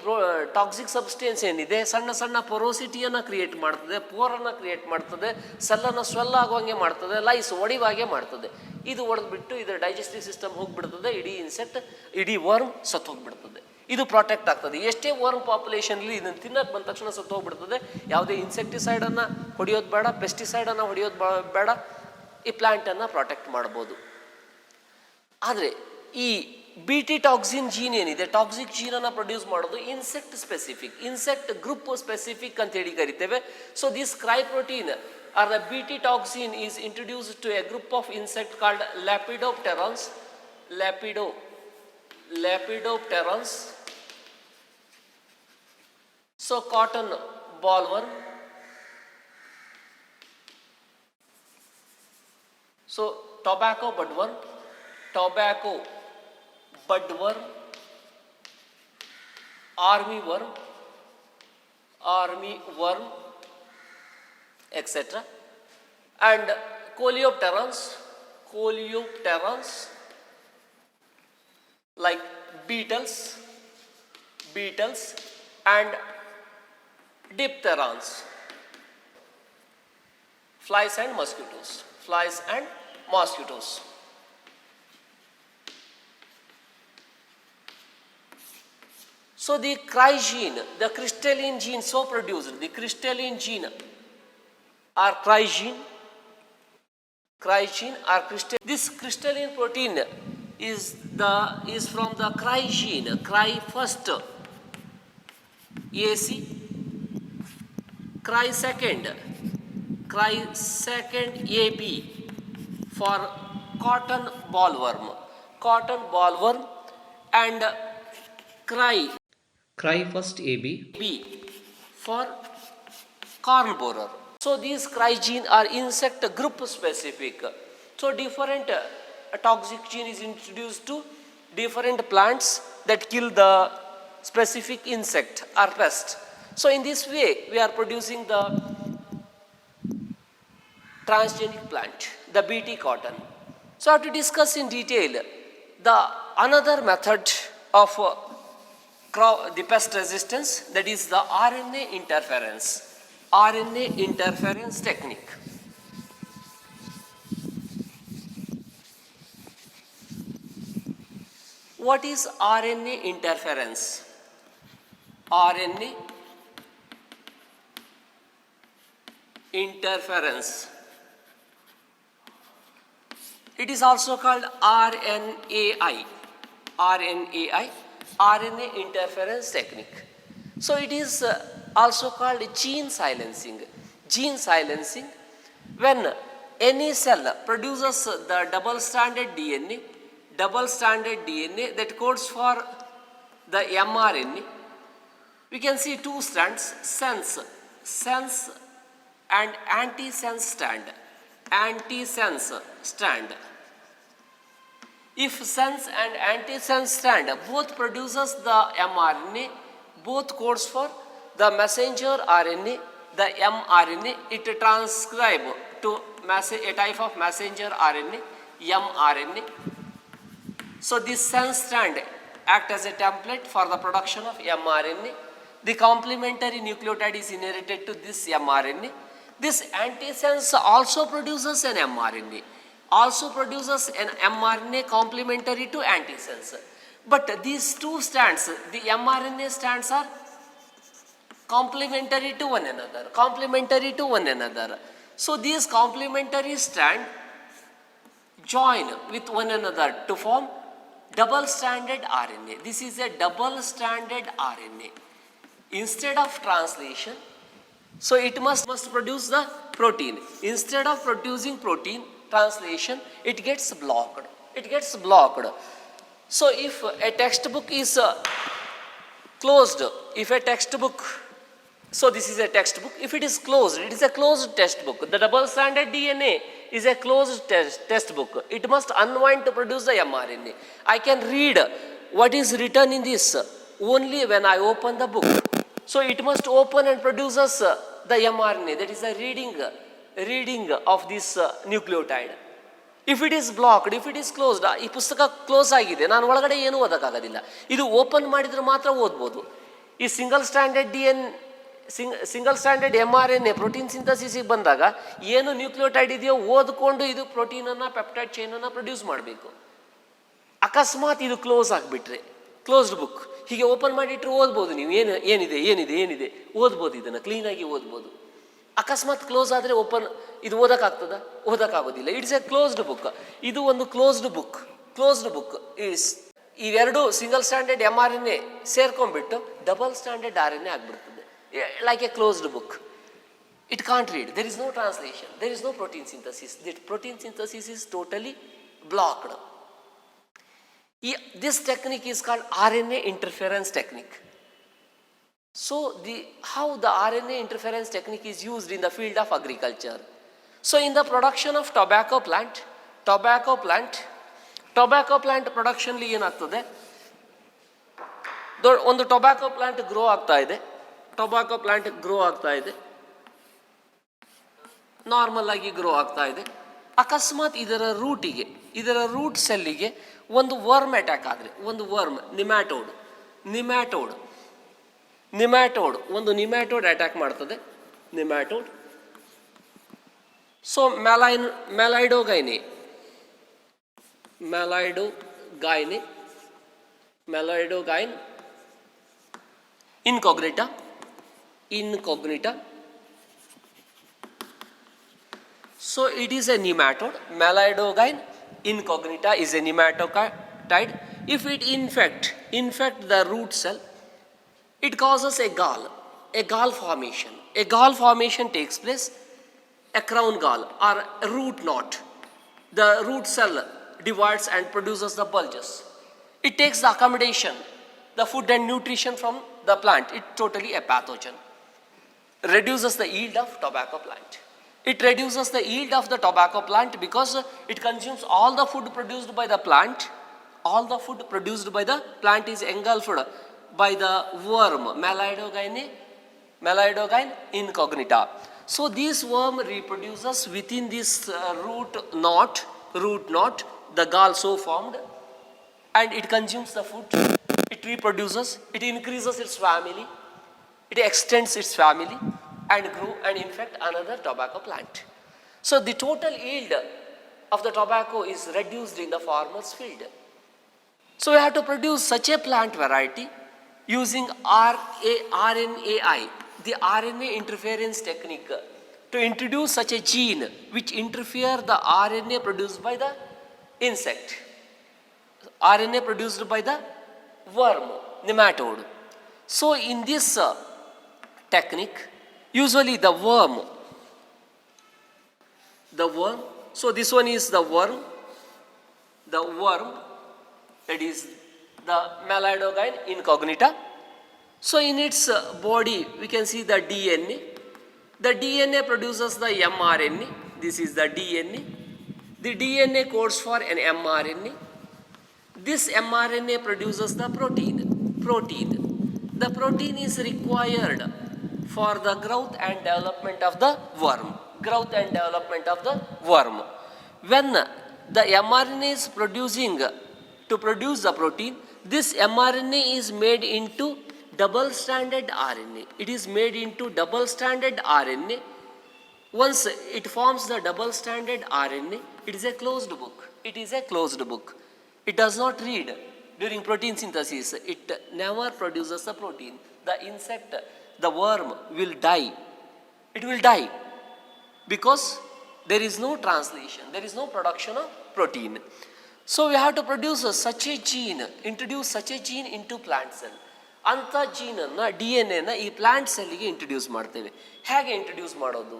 ಟಾಕ್ಸಿಕ್ ಸಬ್ಸ್ಟೆನ್ಸ್ ಏನಿದೆ ಸಣ್ಣ ಸಣ್ಣ ಪೊರೋಸಿಟಿಯನ್ನು ಕ್ರಿಯೇಟ್ ಮಾಡ್ತದೆ, ಪೋರನ್ನು ಕ್ರಿಯೇಟ್ ಮಾಡ್ತದೆ, ಸೆಲ್ಲನ್ನು ಸ್ವೆಲ್ ಆಗುವಂಗೆ ಮಾಡ್ತದೆ, ಲೈಸ್ ಒಡಿವಾಗೆ ಮಾಡ್ತದೆ. ಇದು ಒಡೆದ್ಬಿಟ್ಟು ಇದರ ಡೈಜೆಸ್ಟಿವ್ ಸಿಸ್ಟಮ್ ಹೋಗ್ಬಿಡ್ತದೆ, ಇಡೀ ವರ್ಮ್ ಸತ್ತು ಹೋಗ್ಬಿಡ್ತದೆ. ಇದು ಪ್ರೊಟೆಕ್ಟ್ ಆಗ್ತದೆ. ಎಷ್ಟೇ ವರ್ಮ್ ಪಾಪ್ಯುಲೇಷನ್ಲಿ ಇದನ್ನು ತಿನ್ನಕ್ಕೆ ಬಂದ ತಕ್ಷಣ ಸತ್ತು ಹೋಗ್ಬಿಡ್ತದೆ. ಯಾವುದೇ ಇನ್ಸೆಕ್ಟಿಸೈಡನ್ನು ಹೊಡೆಯೋದು ಬೇಡ, ಪೆಸ್ಟಿಸೈಡನ್ನು ಹೊಡೆಯೋದು ಬೇಡ, ಈ ಪ್ಲ್ಯಾಂಟನ್ನು ಪ್ರೊಟೆಕ್ಟ್ ಮಾಡ್ಬೋದು. ಆದರೆ ಈ BT ಟಾಕ್ಸಿನ್ ಜೀನ್ ಏನಿದೆ, ಟಾಕ್ಸಿಕ್ ಜೀನನ್ನು ಪ್ರೊಡ್ಯೂಸ್ ಮಾಡೋದು insect specific, insect group specific ಅಂತ ಹೇಳಿ ಕರಿತೇವೆ. So this CRY protein or the BT toxin is introduced to a group of insects called Lepidopterans. So cotton bollworm. So tobacco budworm, army worm, etc. And coleopterans like beetles and dipterans, flies and mosquitoes. So the cry gene, the crystalline gene so produced, the crystalline gene or cry gene or this crystalline protein is from the cry gene, cry first AC, cry second AB for cotton bollworm and cry first AB for corn borer. So these cry gene are insect group specific. So different toxic gene is introduced to different plants that kill the specific insect or pest. So in this way we are producing the transgenic plant, the BT cotton. So I have to discuss in detail the another method of the pest resistance, that is the RNA interference technique. What is RNA interference? RNA interference. It is also called RNAi, RNA interference technique. So it is also called gene silencing. When any cell produces the double-stranded DNA that codes for the mRNA. We can see two strands, sense and antisense strand. If sense and antisense strand both produces the mRNA, both codes for the messenger RNA, the mRNA, it transcribe to a type of messenger RNA, mRNA. So this sense strand act as a template for the production of mRNA. The complementary nucleotide is inherited to this mRNA. This antisense also produces an mRNA complementary to antisense. But these two strands, the mRNA strands are complementary to one another. So these complementary strands join with one another to form double-stranded RNA. This is a double-stranded RNA. Instead of translation, so it must produce the protein. Instead of producing protein, translation, it gets blocked. It gets blocked. So if a textbook is closed, if a textbook, so this is a textbook, if it is closed, it is a closed textbook. The double-stranded DNA is a closed textbook. It must unwind to produce the mRNA. I can read what is written in this only when I open the book. So it must open and produces the mRNA. That is the reading of this nucleotide. If it is blocked, if it is closed, ಈ ಪುಸ್ತಕ ಕ್ಲೋಸ್ ಆಗಿದೆ, ನಾನು ಒಳಗಡೆ ಏನೂ ಓದಕ್ಕಾಗೋದಿಲ್ಲ. ಇದು ಓಪನ್ ಮಾಡಿದ್ರೆ ಮಾತ್ರ ಓದ್ಬೋದು. ಈ ಸಿಂಗಲ್ ಸ್ಟ್ಯಾಂಡರ್ಡ್ mRNA ಪ್ರೋಟೀನ್ ಸಿಂಥಸಿಸ್ಗೆ ಬಂದಾಗ ಏನು ನ್ಯೂಕ್ಲಿಯೋಟೈಡ್ ಇದೆಯೋ ಓದ್ಕೊಂಡು ಇದು ಪ್ರೋಟೀನನ್ನು ಪೆಪ್ಟೈಡ್ ಚೈನನ್ನು ಪ್ರೊಡ್ಯೂಸ್ ಮಾಡಬೇಕು. ಅಕಸ್ಮಾತ್ ಇದು ಕ್ಲೋಸ್ ಆಗಿಬಿಟ್ರೆ, ಕ್ಲೋಸ್ಡ್ ಬುಕ್ ಹೀಗೆ ಓಪನ್ ಮಾಡಿಟ್ರೆ ಓದ್ಬೋದು. ನೀವು ಏನಿದೆ ಓದ್ಬೋದು, ಇದನ್ನು ಕ್ಲೀನಾಗಿ ಓದ್ಬೋದು. ಅಕಸ್ಮಾತ್ ಕ್ಲೋಸ್ ಆದರೆ ಇದು ಓದಕ್ಕಾಗ್ತದ? ಓದಕ್ಕಾಗೋದಿಲ್ಲ. It's a closed book. ಇದು ಒಂದು ಕ್ಲೋಸ್ಡ್ ಬುಕ್ ಈಸ್ ಇವೆರಡು ಸಿಂಗಲ್ ಸ್ಟ್ಯಾಂಡರ್ಡ್ mRNA ಸೇರ್ಕೊಂಡ್ಬಿಟ್ಟು ಡಬಲ್ ಸ್ಟ್ಯಾಂಡರ್ಡ್ RNA ಆಗಿಬಿಡ್ತದೆ. Like a closed book. It can't read. There is no translation, there is no protein synthesis. That protein synthesis is totally blocked. This technique is called RNA interference technique. So how the RNA interference technique is used in the field of agriculture. So in the production of tobacco plant production li ಏನಾಗ್ತದೆ, ಒಂದು ಟೊಬ್ಯಾಕೊ ಪ್ಲಾಂಟ್ ಗ್ರೋ ಆಗ್ತಾ ಇದೆ, ನಾರ್ಮಲ್ ಆಗಿ ಗ್ರೋ ಆಗ್ತಾ ಇದೆ. ಅಕಸ್ಮಾತ್ ಇದರ ರೂಟ್ ಸೆಲ್ಲಿಗೆ ಒಂದು ವರ್ಮ್ ಅಟ್ಯಾಕ್ ಆದರೆ, ಒಂದು ವರ್ಮ್ ನಿಮ್ಯಾಟೋಡ್ ಅಟ್ಯಾಕ್ ಮಾಡ್ತದೆ. So Meloidogyne incognita. So it is a nematode. Malaidogyne incognita is a nematode. If it infect the root cell, it causes a gall formation. A gall formation takes place, a crown gall or a root knot. The root cell divides and produces the bulges. It takes the accommodation, the food and nutrition from the plant. It's totally a pathogen. Reduces the yield of tobacco plant. It reduces the yield of the tobacco plant because it consumes all the food produced by the plant. All the food produced by the plant is engulfed by the worm Malaidogyne incognita. So this worm reproduces within this root knot, the gall so formed, and it consumes the food. It reproduces, it increases its family, it extends its family and grow and infect another tobacco plant. So the total yield of the tobacco is reduced in the farmer's field. So we have to produce such a plant variety using RNAi, the RNA interference technique, to introduce such a gene which interfere the RNA produced by the insect, RNA produced by the worm, nematode. So in this technique, usually the worm, so this one is the worm, that is the Malaidogyne incognita. So in its body we can see the DNA. The DNA produces the mRNA. This is the DNA. The DNA codes for an mRNA. This mRNA produces the protein. The protein is required for the growth and development of the worm. When the mRNA is to produce the protein, this mRNA is made into double-stranded RNA. It is made into double-stranded RNA. Once it forms the double-stranded RNA, it is a closed book. It does not read during protein synthesis. It never produces the protein. The insect, the worm will die. It will die. because there is no translation, there is no production of protein. So we have to produce such a gene, introduce such a gene into plant cell. ಅಂಥ ಜೀನನ್ನು DNA ಈ ಪ್ಲಾಂಟ್ ಸೆಲ್ಲಿಗೆ ಇಂಟ್ರೊಡ್ಯೂಸ್ ಮಾಡ್ತೇವೆ. ಹೇಗೆ ಇಂಟ್ರೊಡ್ಯೂಸ್ ಮಾಡೋದು?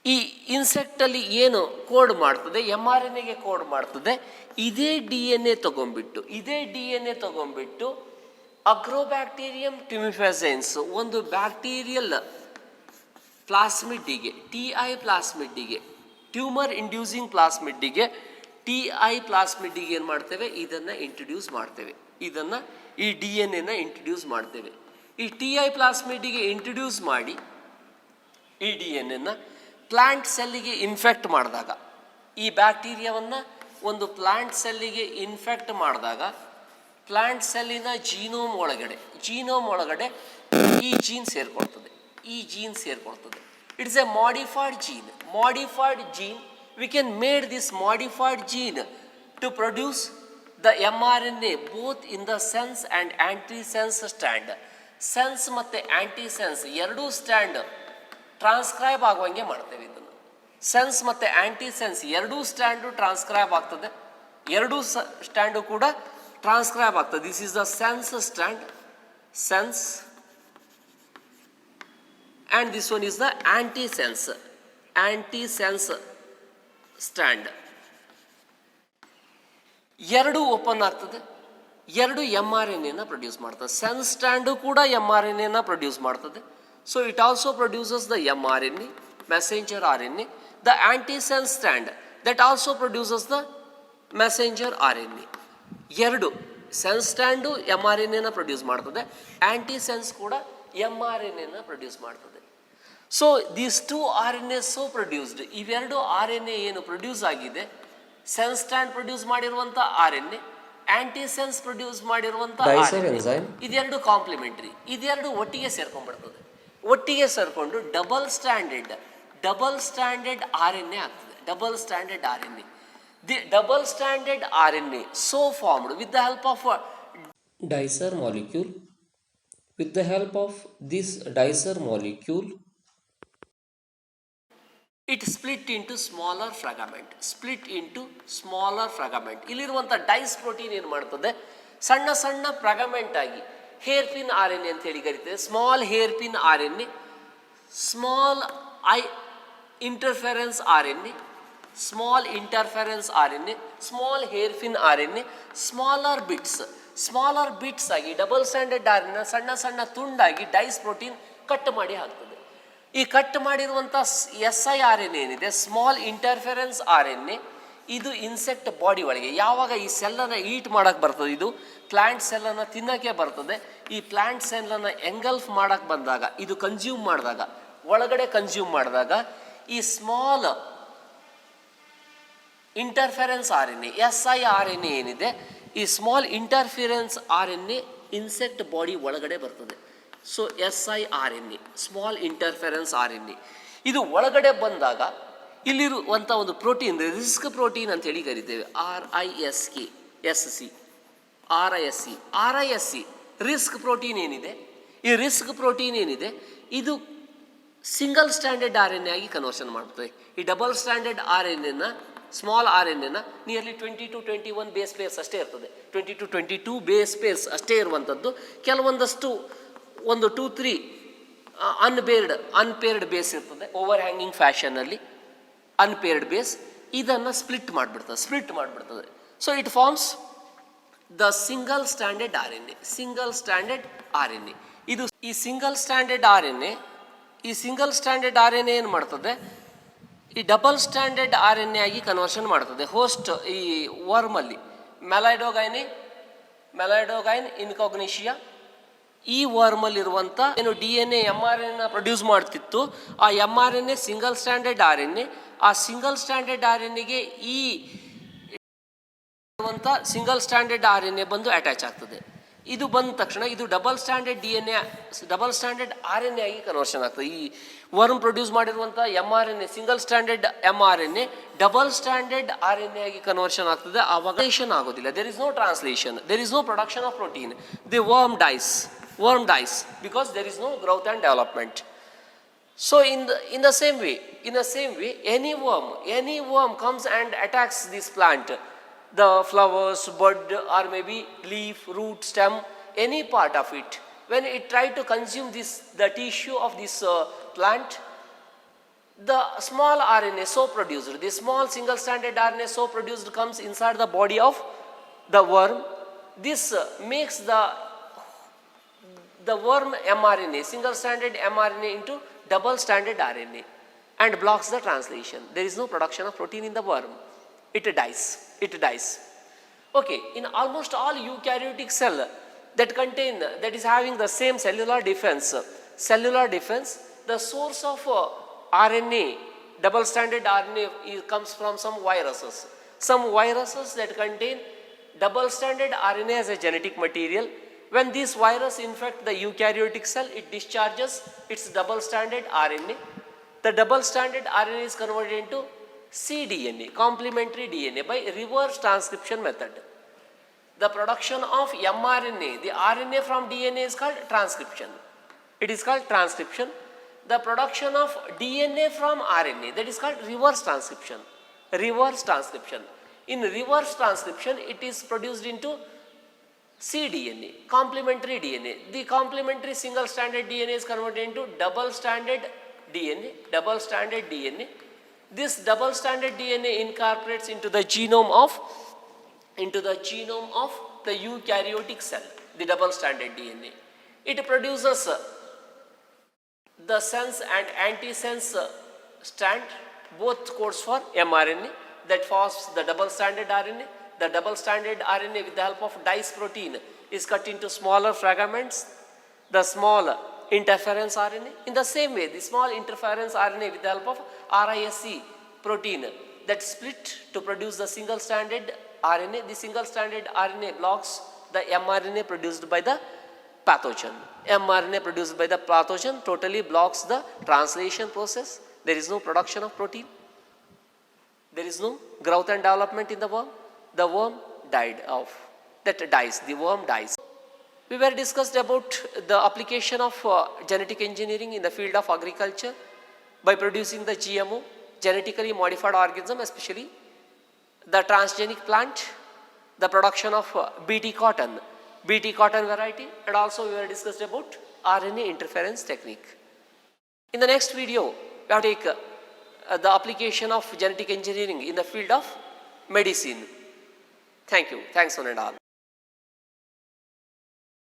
ಈ ಇನ್ಸೆಕ್ಟಲ್ಲಿ ಏನು ಕೋಡ್ ಮಾಡ್ತದೆ, mRNAಗೆ ಕೋಡ್ ಮಾಡ್ತದೆ, ಇದೇ DNA ತಗೊಂಡ್ಬಿಟ್ಟು ಅಗ್ರೋಬ್ಯಾಕ್ಟೀರಿಯಂ ಟ್ಯುಮಿಫೆಸೆನ್ಸ್ ಒಂದು ಬ್ಯಾಕ್ಟೀರಿಯಲ್ ಪ್ಲಾಸ್ಮಿಡ್ಡಿಗೆ, TI ಪ್ಲಾಸ್ಮಿಡ್ಡಿಗೆ, ಟ್ಯೂಮರ್ ಇಂಡ್ಯೂಸಿಂಗ್ ಪ್ಲಾಸ್ಮಿಡ್ಡಿಗೆ, TI ಪ್ಲಾಸ್ಮಿಡ್ಡಿಗೆ ಏನು ಮಾಡ್ತೇವೆ, ಇದನ್ನು ಇಂಟ್ರೊಡ್ಯೂಸ್ ಮಾಡ್ತೇವೆ. ಇದನ್ನು ಈ DNA ಇಂಟ್ರೊಡ್ಯೂಸ್ ಮಾಡ್ತೇವೆ. ಈ TI ಪ್ಲಾಸ್ಮಿಡ್ಡಿಗೆ ಇಂಟ್ರೊಡ್ಯೂಸ್ ಮಾಡಿ ಈ DNA ಪ್ಲಾಂಟ್ ಸೆಲ್ಲಿಗೆ ಇನ್ಫೆಕ್ಟ್ ಮಾಡಿದಾಗ, ಈ ಬ್ಯಾಕ್ಟೀರಿಯಾವನ್ನು ಒಂದು ಪ್ಲಾಂಟ್ ಸೆಲ್ಲಿಗೆ ಇನ್ಫೆಕ್ಟ್ ಮಾಡಿದಾಗ ಪ್ಲಾಂಟ್ ಸೆಲ್ಲಿನ ಜೀನೋಮ್ ಒಳಗಡೆ ಈ ಜೀನ್ ಸೇರ್ಕೊಳ್ತದೆ. It's a modified gene. We can made this modified gene to produce the mRNA both in the sense and antisense stand. Sense ಮತ್ತು ಆಂಟಿಸೆನ್ಸ್ ಎರಡೂ ಸ್ಟ್ಯಾಂಡ್ ಟ್ರಾನ್ಸ್ಕ್ರೈಬ್ ಆಗುವಂಗೆ ಮಾಡ್ತೇವೆ. ಇದನ್ನು ಸೆನ್ಸ್ ಮತ್ತು ಆಂಟಿಸೆನ್ಸ್ ಎರಡೂ ಸ್ಟ್ಯಾಂಡು ಟ್ರಾನ್ಸ್ಕ್ರೈಬ್ ಆಗ್ತದೆ, ಎರಡೂ ಸ್ಟ್ಯಾಂಡು ಕೂಡ ಟ್ರಾನ್ಸ್ಕ್ರೈಬ್ ಆಗ್ತದೆ. This is the sense stand, sense, and this one is the antisense stand. ಎರಡು ಓಪನ್ ಆಗ್ತದೆ, ಎರಡು mRNA ಪ್ರೊಡ್ಯೂಸ್ ಮಾಡ್ತದೆ. ಸೆನ್ಸ್ ಸ್ಟ್ಯಾಂಡು ಕೂಡ mRNA ಪ್ರೊಡ್ಯೂಸ್ ಮಾಡ್ತದೆ. So it also produces the mRNA, messenger RNA. The antisense strand that also produces the messenger RNA. ಎರಡು ಸೆನ್ಸ್ ಸ್ಟ್ಯಾಂಡು mRNA ಪ್ರೊಡ್ಯೂಸ್ ಮಾಡ್ತದೆ, ಆಂಟಿಸೆನ್ಸ್ ಕೂಡ mRNA ಪ್ರೊಡ್ಯೂಸ್ ಮಾಡ್ತದೆ. So these two RNA so produced. ಇವೆರಡು RNA ಏನು ಪ್ರೊಡ್ಯೂಸ್ ಆಗಿದೆ, ಸೆನ್ಸ್ ಸ್ಟ್ಯಾಂಡ್ ಪ್ರೊಡ್ಯೂಸ್ ಮಾಡಿರುವಂಥ RNA, ಆಂಟಿಸೆನ್ಸ್ ಪ್ರೊಡ್ಯೂಸ್ ಮಾಡಿರುವಂಥ RNA, ಇದೆರಡು ಕಾಂಪ್ಲಿಮೆಂಟ್ರಿ. ಇದೆರಡು ಒಟ್ಟಿಗೆ ಸೇರ್ಕೊಂಡು ಡಬಲ್ ಸ್ಟ್ಯಾಂಡೆಡ್ RNA ಆಗ್ತದೆ. The double stranded RNA so formed with the help of a dicer molecule. With the help of this dicer molecule, it split into smaller fragment. ಇಲ್ಲಿರುವಂಥ ಡೈಸ್ ಪ್ರೋಟೀನ್ ಏನು ಮಾಡ್ತದೆ, ಸಣ್ಣ ಫ್ರಾಗಮೆಂಟ್ ಆಗಿ ಹೇರ್ ಪಿನ್ RNA ಅಂತ ಹೇಳಿ ಕರೀತೇವೆ. Small hair pin RNA, small interference RNA, small hair pin RNA, smaller bits ಆಗಿ ಡಬಲ್ ಸ್ಟ್ಯಾಂಡರ್ಡ್ RNA ಸಣ್ಣ ತುಂಡಾಗಿ ಡೈಸ್ ಪ್ರೋಟೀನ್ ಕಟ್ ಮಾಡಿ ಹಾಕ್ತದೆ. ಈ ಕಟ್ ಮಾಡಿರುವಂಥ siRNA ಏನಿದೆ, ಸ್ಮಾಲ್ ಇಂಟರ್ಫೆರೆನ್ಸ್ RNA, ಇದು ಇನ್ಸೆಕ್ಟ್ ಬಾಡಿ ಒಳಗೆ ಯಾವಾಗ ಈ ಸೆಲ್ಲನ್ನು ಈಟ್ ಮಾಡೋಕ್ಕೆ ಬರ್ತದೆ, ಇದು ಪ್ಲ್ಯಾಂಟ್ ಸೆಲ್ಲನ್ನು ತಿನ್ನೋಕ್ಕೆ ಬರ್ತದೆ. ಈ ಪ್ಲ್ಯಾಂಟ್ ಸೆಲ್ಲನ್ನು ಎಂಗಲ್ಫ್ ಮಾಡೋಕ್ಕೆ ಬಂದಾಗ, ಇದು ಒಳಗಡೆ ಕನ್ಸ್ಯೂಮ್ ಮಾಡಿದಾಗ ಈ ಸ್ಮಾಲ್ ಇಂಟರ್ಫೆರೆನ್ಸ್ RNA siRNA ಏನಿದೆ, ಈ small interference RNA insect body ಒಳಗಡೆ ಬರ್ತದೆ. So siRNA, small interference RNA, ಇದು ಒಳಗಡೆ ಬಂದಾಗ ಇಲ್ಲಿರುವಂಥ ಒಂದು ಪ್ರೋಟೀನ್ ರಿಸ್ಕ್ ಪ್ರೋಟೀನ್ ಅಂತ ಹೇಳಿ ಕರಿತೇವೆ. RISC ರಿಸ್ಕ್ ಪ್ರೋಟೀನ್ ಏನಿದೆ, ಈ ರಿಸ್ಕ್ ಪ್ರೋಟೀನ್ ಏನಿದೆ ಇದು ಸಿಂಗಲ್ ಸ್ಟ್ಯಾಂಡರ್ಡ್ RNA ಆಗಿ ಕನ್ವರ್ಷನ್ ಮಾಡ್ತದೆ. ಈ double standard RNA small RNA nearly 20 to 21 base pairs ಅಷ್ಟೇ ಇರ್ತದೆ. 20 to 22 ಬೇಸ್ ಪೇರ್ಸ್ ಅಷ್ಟೇ ಇರುವಂಥದ್ದು. ಕೆಲವೊಂದಷ್ಟು 1-2-3 ಅನ್ಪೇರ್ಡ್ ಬೇಸ್ ಇರ್ತದೆ. ಓವರ್ ಹ್ಯಾಂಗಿಂಗ್ ಫ್ಯಾಷನಲ್ಲಿ ಅನ್ಪೇರ್ಡ್ ಬೇಸ್ ಇದನ್ನು ಸ್ಪ್ಲಿಟ್ ಮಾಡಿಬಿಡ್ತದೆ. So it forms the single standard RNA. ಇದು ಈ ಸಿಂಗಲ್ ಸ್ಟ್ಯಾಂಡರ್ಡ್ RNA ಏನು ಮಾಡ್ತದೆ, ಈ ಡಬಲ್ ಸ್ಟ್ಯಾಂಡರ್ಡ್ RNA ಆಗಿ ಕನ್ವರ್ಷನ್ ಮಾಡ್ತದೆ. ಹೋಸ್ಟ್ ಈ ವರ್ಮಲ್ಲಿ ಮೆಲೈಡೋಗೈನ್ ಇನ್ಕಾಗ್ನಿಷಿಯಾ, ಈ ವರ್ಮಲ್ಲಿರುವಂಥ ಏನು DNA mRNA ಪ್ರೊಡ್ಯೂಸ್ ಮಾಡ್ತಿತ್ತು, ಆ mRNA ಸಿಂಗಲ್ ಸ್ಟ್ಯಾಂಡರ್ಡ್ RNA, ಆ ಸಿಂಗಲ್ ಸ್ಟ್ಯಾಂಡರ್ಡ್ RNAಗೆ ಈ ಇರುವಂಥ ಸಿಂಗಲ್ ಸ್ಟ್ಯಾಂಡರ್ಡ್ RNA ಬಂದು ಅಟ್ಯಾಚ್ ಆಗ್ತದೆ. ಇದು ಬಂದ ತಕ್ಷಣ ಇದು ಡಬಲ್ ಸ್ಟ್ಯಾಂಡರ್ಡ್ RNA ಆಗಿ ಕನ್ವರ್ಷನ್ ಆಗ್ತದೆ. ಈ ವರ್ಮ್ ಪ್ರೊಡ್ಯೂಸ್ ಮಾಡಿರುವಂಥ mRNA single standard mRNA double standard RNA ಆಗಿ ಕನ್ವರ್ಷನ್ ಆಗ್ತದೆ. ಆವಾಗ ಆಗೋದಿಲ್ಲ. There is no translation, there is no production of protein. The worm dies because there is no growth and development. So in the same way, any worm comes and attacks this plant, the flowers, bud, or maybe leaf, root, stem, any part of it. When it try to consume the tissue of this plant, the small RNA so produced, the small single stranded RNA so produced comes inside the body of the worm. This makes the worm mRNA, single stranded mRNA, into double stranded RNA and blocks the translation. There is no production of protein in the worm. It dies. Okay, in almost all eukaryotic cell that is having the same cellular defense, the source of RNA, double stranded RNA, comes from some viruses that contain double stranded RNA as a genetic material. When this virus infects the eukaryotic cell, it discharges its double stranded RNA. The double stranded RNA is converted into cDNA, complementary DNA, by reverse transcription method. The production of mRNA, the RNA from DNA, is called transcription. It is called transcription. The production of DNA from RNA, that is called reverse transcription. In reverse transcription, it is produced into cDNA, complementary DNA. The complementary single stranded DNA is converted into double stranded DNA. This double stranded DNA incorporates into the genome of the eukaryotic cell, the double stranded DNA. It produces the sense and antisense strand, both codes for mRNA, that forms the double stranded RNA. The double stranded RNA, with the help of DICE protein, is cut into smaller fragments, the small interference RNA. In the same way, the small interference RNA, with the help of RISC protein, that split to produce the single stranded RNA. The single stranded RNA blocks the mRNA produced by the pathogen. Totally blocks the translation process. There is no production of protein. There is no growth and development in the worm. The worm dies. The worm dies. We were discussed about the application of genetic engineering in the field of agriculture by producing the GMO, genetically modified organism, especially the transgenic plant, the production of BT cotton variety, and also we were discussed about RNA interference technique. In the next video, we have to take the application of genetic engineering in the field of medicine. Thank you. Thanks one and all.